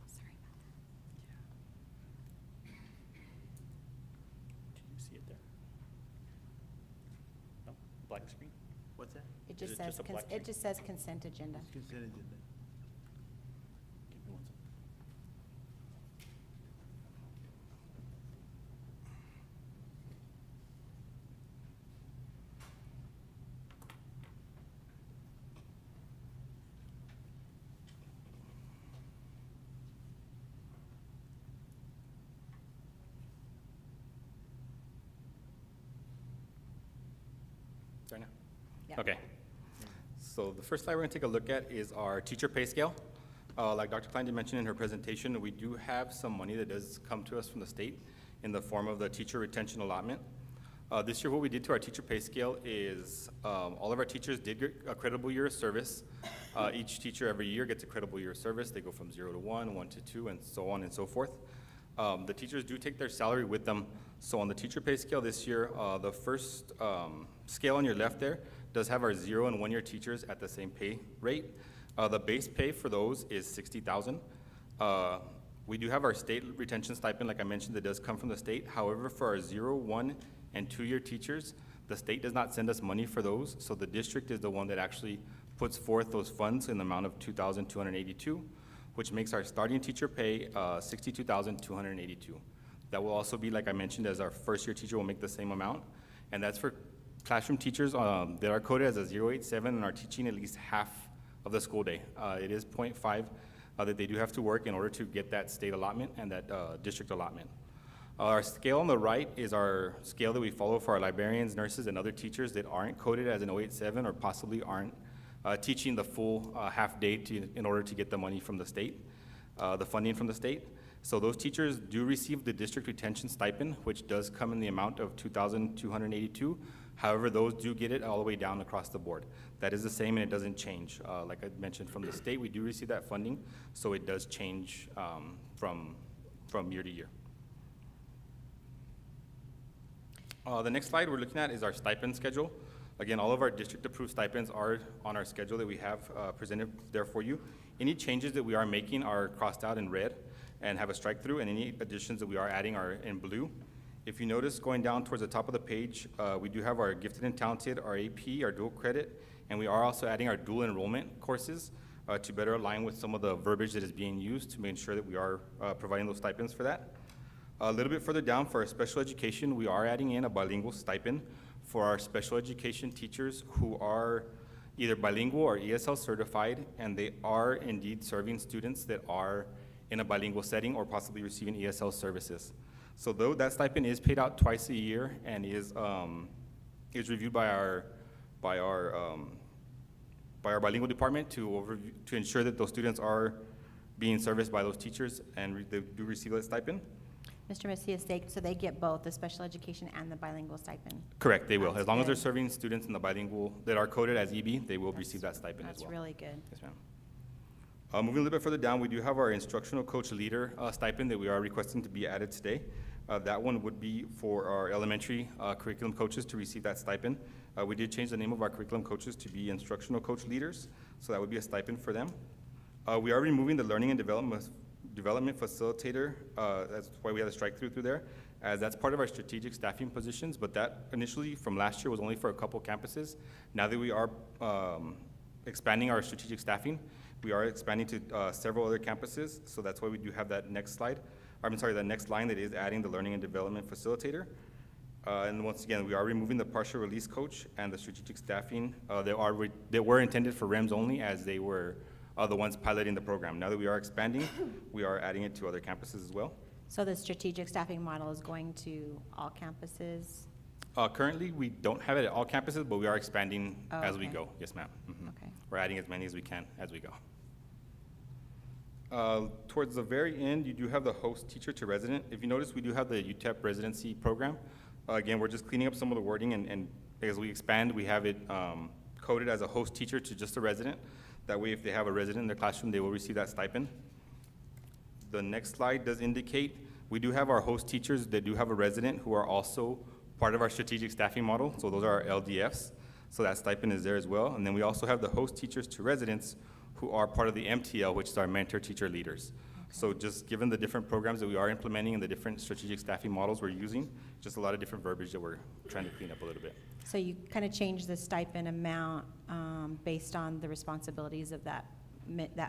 Sorry about that. Can you see it there? No? Black screen? What's that? It Is just it says, just a black it screen? just says consent agenda. Consent agenda. Give me 1 second. Right now? Yeah. Okay. So the first slide we're going to take a look at is our teacher pay scale. Like Dr. Klein did mention in her presentation, we do have some money that does come to us from the state in the form of the teacher retention allotment. This year, what we did to our teacher pay scale is all of our teachers did get a creditable year of service. Each teacher every year gets a creditable year of service. They go from 0 to 1, 1 to 2, and so on and so forth. The teachers do take their salary with them. So on the teacher pay scale this year, the first scale on your left there does have our 0 and 1 year teachers at the same pay rate. The base pay for those is $60,000. We do have our state retention stipend, like I mentioned, that does come from the state. However, for our 0, 1, and 2 year teachers, the state does not send us money for those, so the district is the one that actually puts forth those funds in the amount of $2,282, which makes our starting teacher pay $62,282. That will also be, like I mentioned, as our first year teacher will make the same amount, and that's for classroom teachers that are coded as a 087 and are teaching at least half of the school day. It is 0.5 that they do have to work in order to get that state allotment and that district allotment. Our scale on the right is our scale that we follow for our librarians, nurses, and other teachers that aren't coded as an 087 or possibly aren't teaching the full half day in order to get the money from the state, the funding from the state. So those teachers do receive the district retention stipend, which does come in the amount of $2,282. However, those do get it all the way down across the board. That is the same and it doesn't change. Like I mentioned, from the state, we do receive that funding, so it does change from year to year. The next slide we're looking at is our stipend schedule. Again, all of our district-approved stipends are on our schedule that we have presented there for you. Any changes that we are making are crossed out in red and have a strike-through, and any additions that we are adding are in blue. If you notice, going down towards the top of the page, we do have our gifted and talented, our AP, our dual credit, and we are also adding our dual enrollment courses to better align with some of the verbiage that is being used to make sure that we are providing those stipends for that. A little bit further down for our special education, we are adding in a bilingual stipend for our special education teachers who are either bilingual or ESL certified, and they are indeed serving students that are in a bilingual setting or possibly receiving ESL services. So though that stipend is paid out twice a year and is reviewed by our bilingual department to ensure that those students are being serviced by those teachers and they do receive that stipend. Mr. Macias, so they get both the special education and the bilingual stipend? Correct, they will. That's As long as they're good. serving students in the bilingual that are coded as EB, they will receive that stipend as well. That's really good. Yes, ma'am. Moving a little bit further down, we do have our instructional coach leader stipend that we are requesting to be added today. That one would be for our elementary curriculum coaches to receive that stipend. We did change the name of our curriculum coaches to be instructional coach leaders, so that would be a stipend for them. We are removing the learning and development facilitator, that's why we had a strike through there, as that's part of our strategic staffing positions, but that initially from last year was only for a couple campuses. Now that we are expanding our strategic staffing, we are expanding to several other campuses, so that's why we do have that next slide. That next line that is adding the learning and development facilitator. And once again, we are removing the partial release coach and the strategic staffing. They were intended for REMS only, as they were the ones piloting the program. Now that we are expanding, we are adding it to other campuses as well. So the strategic staffing model is going to all campuses? Currently, we don't have it at all campuses, but we are expanding Oh, as we okay. go. Yes, ma'am. Mhm. Okay. We're adding as many as we can as we go. Towards the very end, you do have the host teacher to resident. If you notice, we do have the UTEP residency program. Again, we're just cleaning up some of the wording, and as we expand, we have it coded as a host teacher to just a resident. That way, if they have a resident in their classroom, they will receive that stipend. The next slide does indicate we do have our host teachers that do have a resident who are also part of our strategic staffing model. So those are our LDFs. So that stipend is there as well. And then we also have the host teachers to residents who are part of the MTL, which is our mentor teacher leaders. So just given the different programs that we are implementing and the different strategic staffing models we're using, just a lot of different verbiage that we're trying to clean up a little bit. So you kind of change the stipend amount based on the responsibilities of that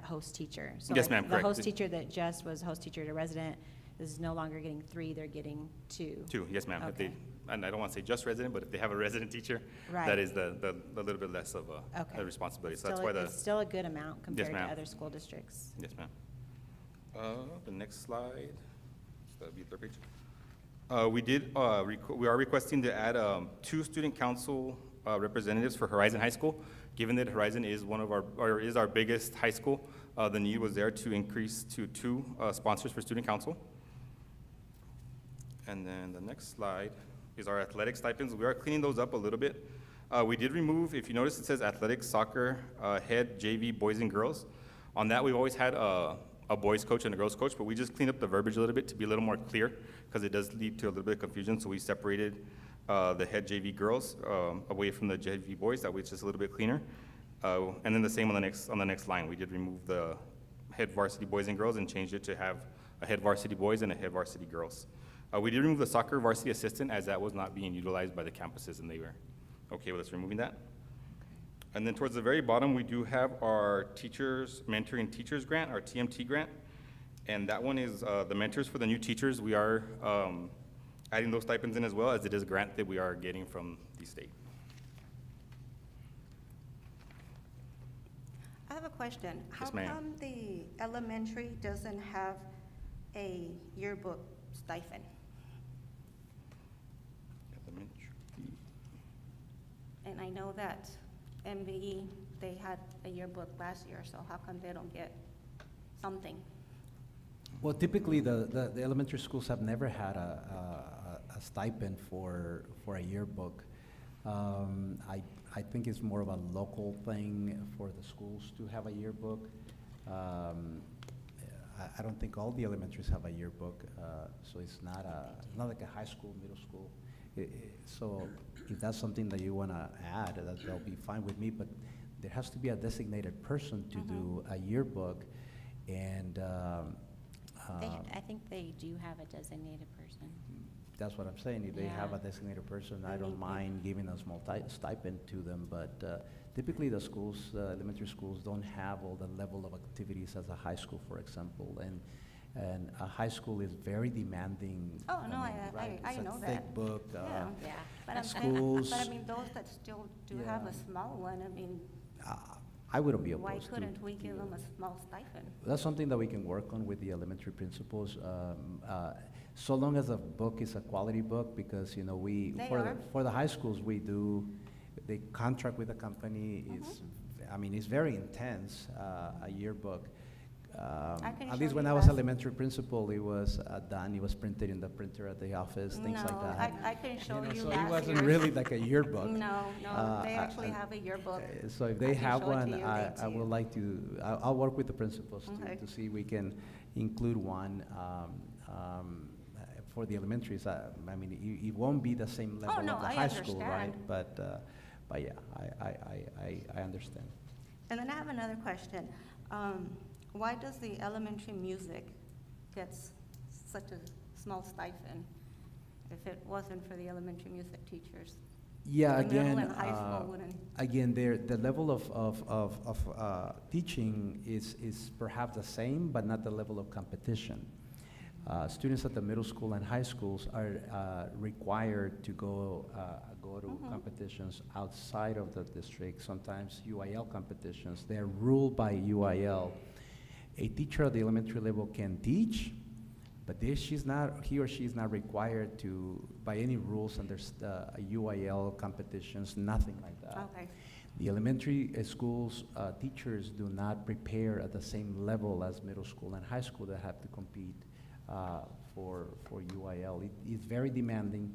host teacher? So Yes, like ma'am, the correct. host teacher that just was host teacher to resident is no longer getting 3, they're getting 2? 2, yes, ma'am. If Okay. and I don't want to say just resident, but if they have a resident teacher, Right. that is the little bit less of Okay. a responsibility. So Still that's why it's still a good amount compared to ma'am. other school districts. Yes, ma'am. The next slide, so that'll be the third page. We are requesting to add 2 student council representatives for Horizon High School. Given that Horizon is is our biggest high school, the need was there to increase to 2 sponsors for student council. And then the next slide is our athletic stipends. We are cleaning those up a little bit. We did remove, if you notice, it says athletics, soccer, head, JV, boys and girls. On that, we've always had a boys coach and a girls coach, but we just cleaned up the verbiage a little bit to be a little more clear, because it does lead to a little bit of confusion. So we separated the head JV girls away from the JV boys. That way it's just a little bit cleaner. And then the same on the next line. We did remove the head varsity boys and girls and changed it to have a head varsity boys and a head varsity girls. We did remove the soccer varsity assistant, as that was not being utilized by the campuses, and they were okay with us removing that. And then towards the very bottom, we do have our teachers, mentoring teachers grant, our TMT grant. And that one is the mentors for the new teachers. We are adding those stipends in as well, as it is a grant that we are getting from the state. I have a question. Yes, ma'am. How come the elementary doesn't have a yearbook stipend? Elementary. And I know that MVE, they had a yearbook last year, so how come they don't get something? Well, typically, the elementary schools have never had a stipend for a yearbook. I think it's more of a local thing for the schools to have a yearbook. I don't think all the elementaries have a yearbook, so it's not like a high school, middle school. So if that's something that you want to add, that'll be fine with me, but there has to be a designated person to do a yearbook, and I think they do have a designated person. that's what I'm saying. If they have a Yeah. designated person, I I don't think mind giving a small stipend to them, but typically the schools, elementary schools, don't have all the level of activities as a high school, for example, and a high school is very demanding. Oh, no, mean, right? I It's a know thick that. book. Yeah. Yeah. But schools- but I mean, those that still do have Yeah. a small one, I mean, I wouldn't be why opposed to. couldn't we give them a small stipend? That's something that we can work on with the elementary principals. So long as the book is a quality book, because, we, They for are. the high schools, they contract with a company. It's very intense, a yearbook. can At least show when you I was that. elementary principal, it was done, it was printed in the printer at the office, things like No, that. I can show you So last it wasn't year's. really like a yearbook. No, they actually I- have a yearbook. So if I they can have show it to one, you, I dates would you. like to, I'll work with the principals Okay. to see if we can include one for the elementaries. It won't be the same level no, of the I high school, right? understand. But yeah, I understand. And then I have another question. Why does the elementary music get such a small stipend if it wasn't for the elementary music teachers? Yeah, The middle again, and high school wouldn't. again, the level of teaching is perhaps the same, but not the level of competition. Students at the middle school and high schools are required to go to competitions outside of the district, sometimes UIL competitions. They're ruled by UIL. A teacher at the elementary level can teach, but he or she is not required to, by any rules under UIL competitions, nothing like that. Okay. The elementary schools teachers do not prepare at the same level as middle school and high school that have to compete for UIL. It's very demanding,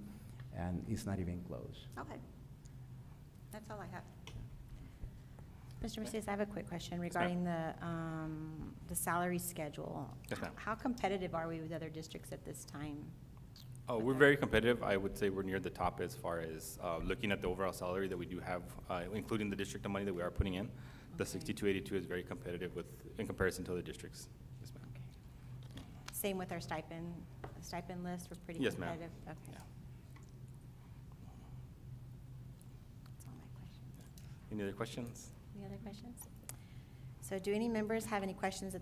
and it's not even close. Okay. That's all I have. Mr. Macias, I have a quick question regarding the salary schedule. Yes, ma'am. How competitive are we with other districts at this time? Oh, we're very competitive. I would say we're near the top as far as looking at the overall salary that we do have, including the district of money that we are putting in. The Okay. 6282 is very competitive in comparison to other districts. Yes, ma'am. Same with our stipend list, we're pretty Yes, ma'am. competitive? Okay. Yeah. That's all my questions. Any other questions? Any other questions? So do any members have any questions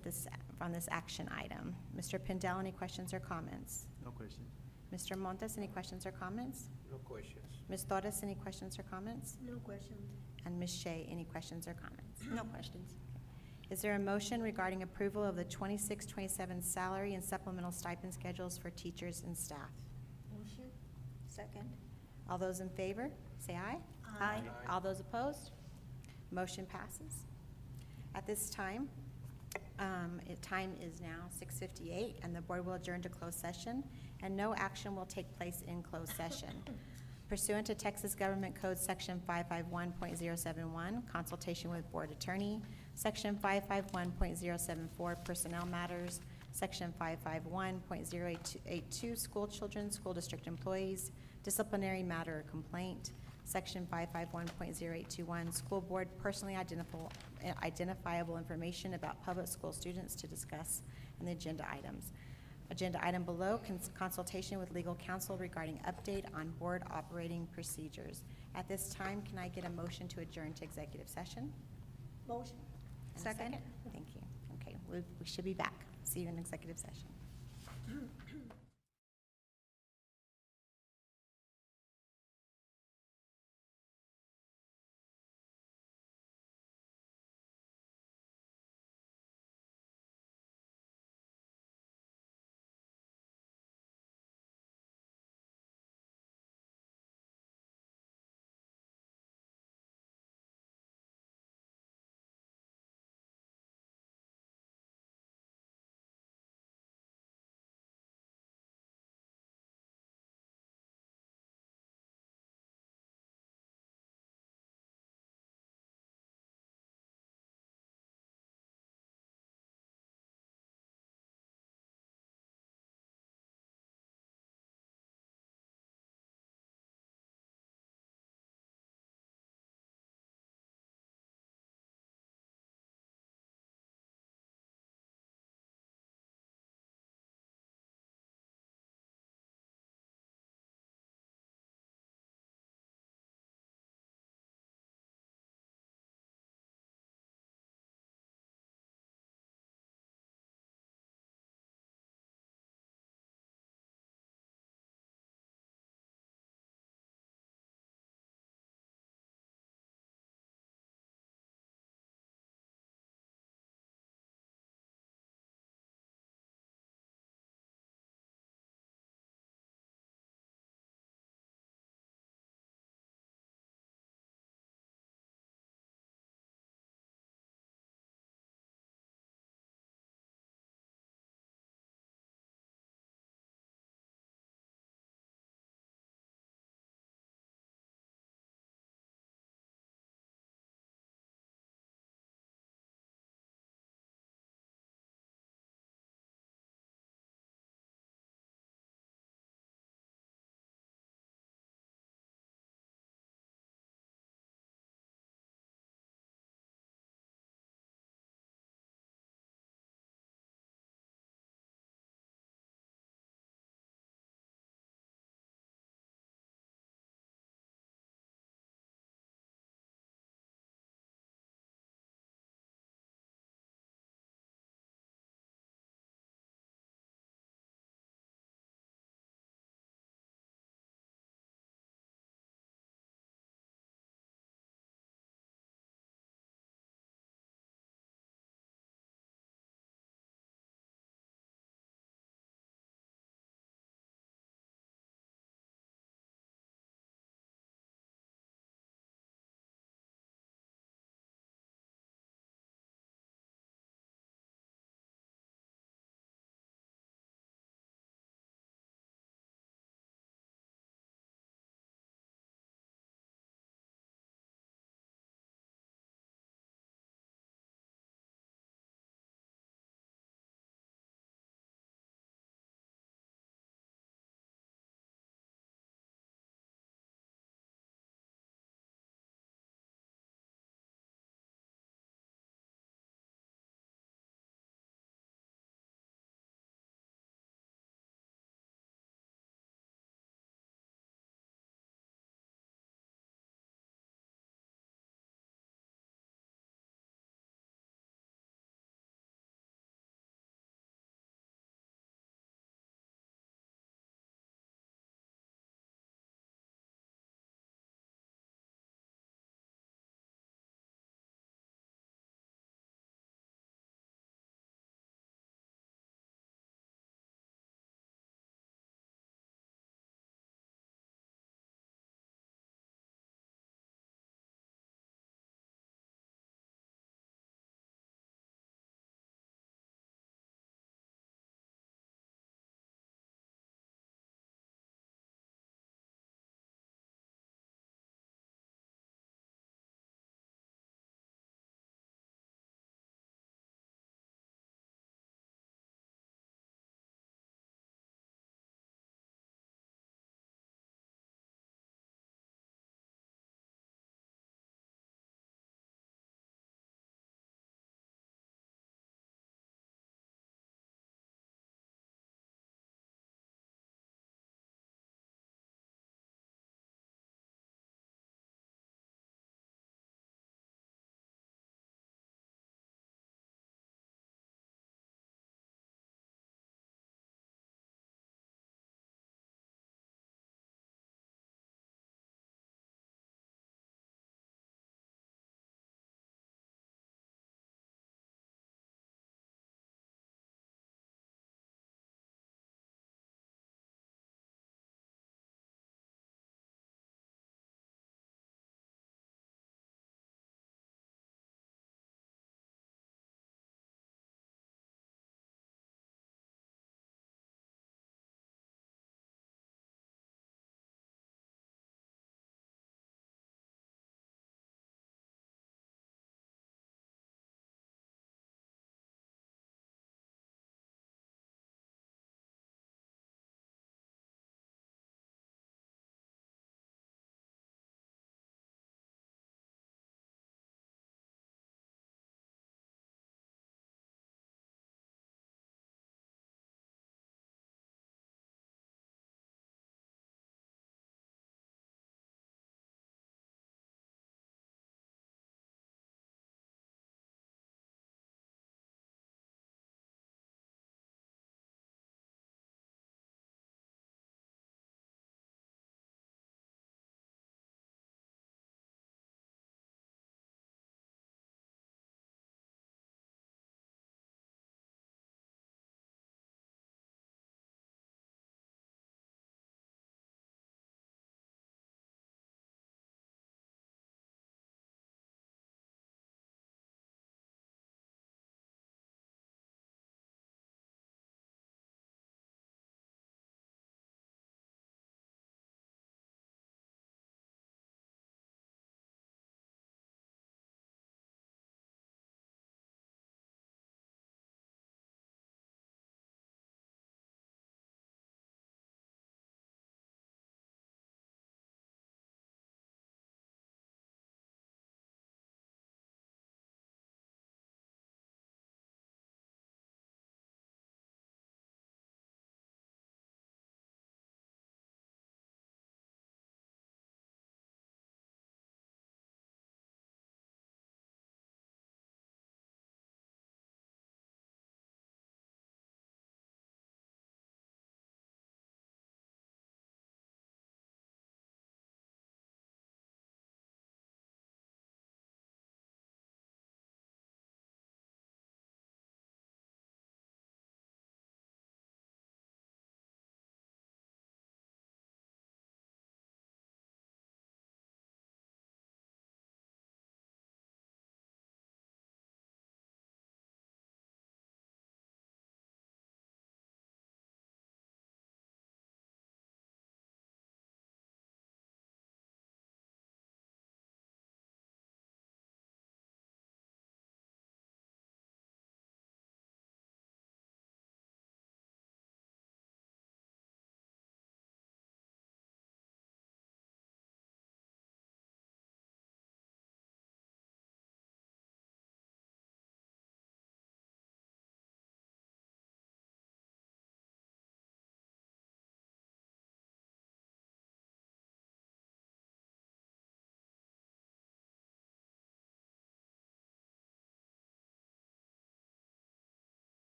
on this action item? Mr. Pindell, any questions or comments? No question. Mr. Montes, any questions or comments? No questions. Ms. Torres, any questions or comments? No questions. And Ms. Shea, any questions or comments? No questions. Is there a motion regarding approval of the 26-27 salary and supplemental stipend schedules for teachers and staff? Motion? Second. All those in favor, say aye. Aye. All those opposed? Motion passes. At this time, time is now 6:58, and the board will adjourn to closed session, and no action will take place in closed session. Pursuant to Texas Government Code Section 551.071, consultation with board attorney, Section 551.074, personnel matters, Section 551.082, school children, school district employees, disciplinary matter or complaint, Section 551.0821, school board personally identifiable information about public school students to discuss in the agenda items. Agenda item below, consultation with legal counsel regarding update on board operating procedures. At this time, can I get a motion to adjourn to executive session? Motion. And a Second. Thank you. Okay, we should be back. See you in executive session.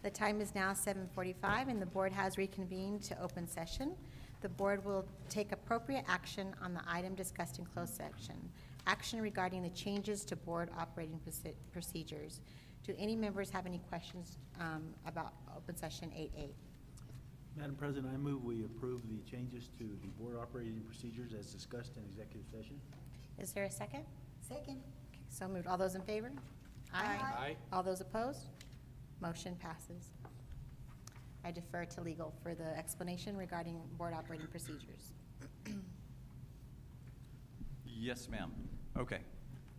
The time is now 7:45, and the board has reconvened to open session. The board will take appropriate action on the item discussed in closed session. Action regarding the changes to board operating procedures. Do any members have any questions about open session 8A? Madam President, I move we approve the changes to the board operating procedures as discussed in executive session. Is there a second? Second. Okay, so moved. All those in favor? Aye. All those opposed? Motion passes. I defer to legal for the explanation regarding board operating procedures. Yes, ma'am. Okay.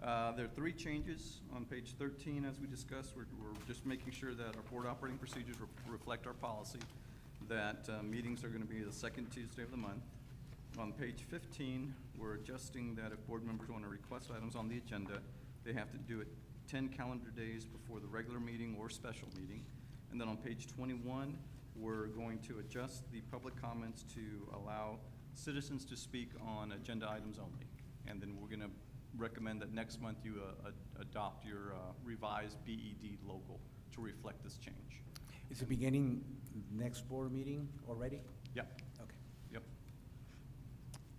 There are 3 changes on page 13, as we discussed. We're just making sure that our board operating procedures reflect our policy, that meetings are going to be the second Tuesday of the month. On page 15, we're adjusting that if board members want to request items on the agenda, they have to do it 10 calendar days before the regular meeting or special meeting. And then on page 21, we're going to adjust the public comments to allow citizens to speak on agenda items only. And then we're going to recommend that next month you adopt your revised BED logo to reflect this change. Is it beginning next board meeting already? Yep. Okay. Yep.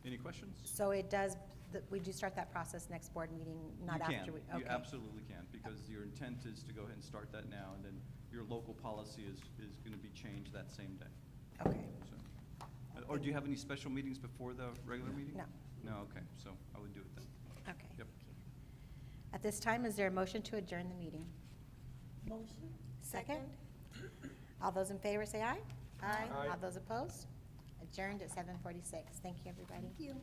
Any questions? So it does, we do start that process next board meeting, not You after can. we, You okay. absolutely can, because your intent is to go ahead and start that now, and then your local policy is going to be changed that same day. Okay. So, or do you have any special meetings before the regular meeting? No. No, okay, so I would do it then. Okay. Yep. At this time, is there a motion to adjourn the meeting? Motion. Second? All those in favor say aye. Aye. All those opposed? Adjourned at 7:46. Thank you, everybody. Thank you.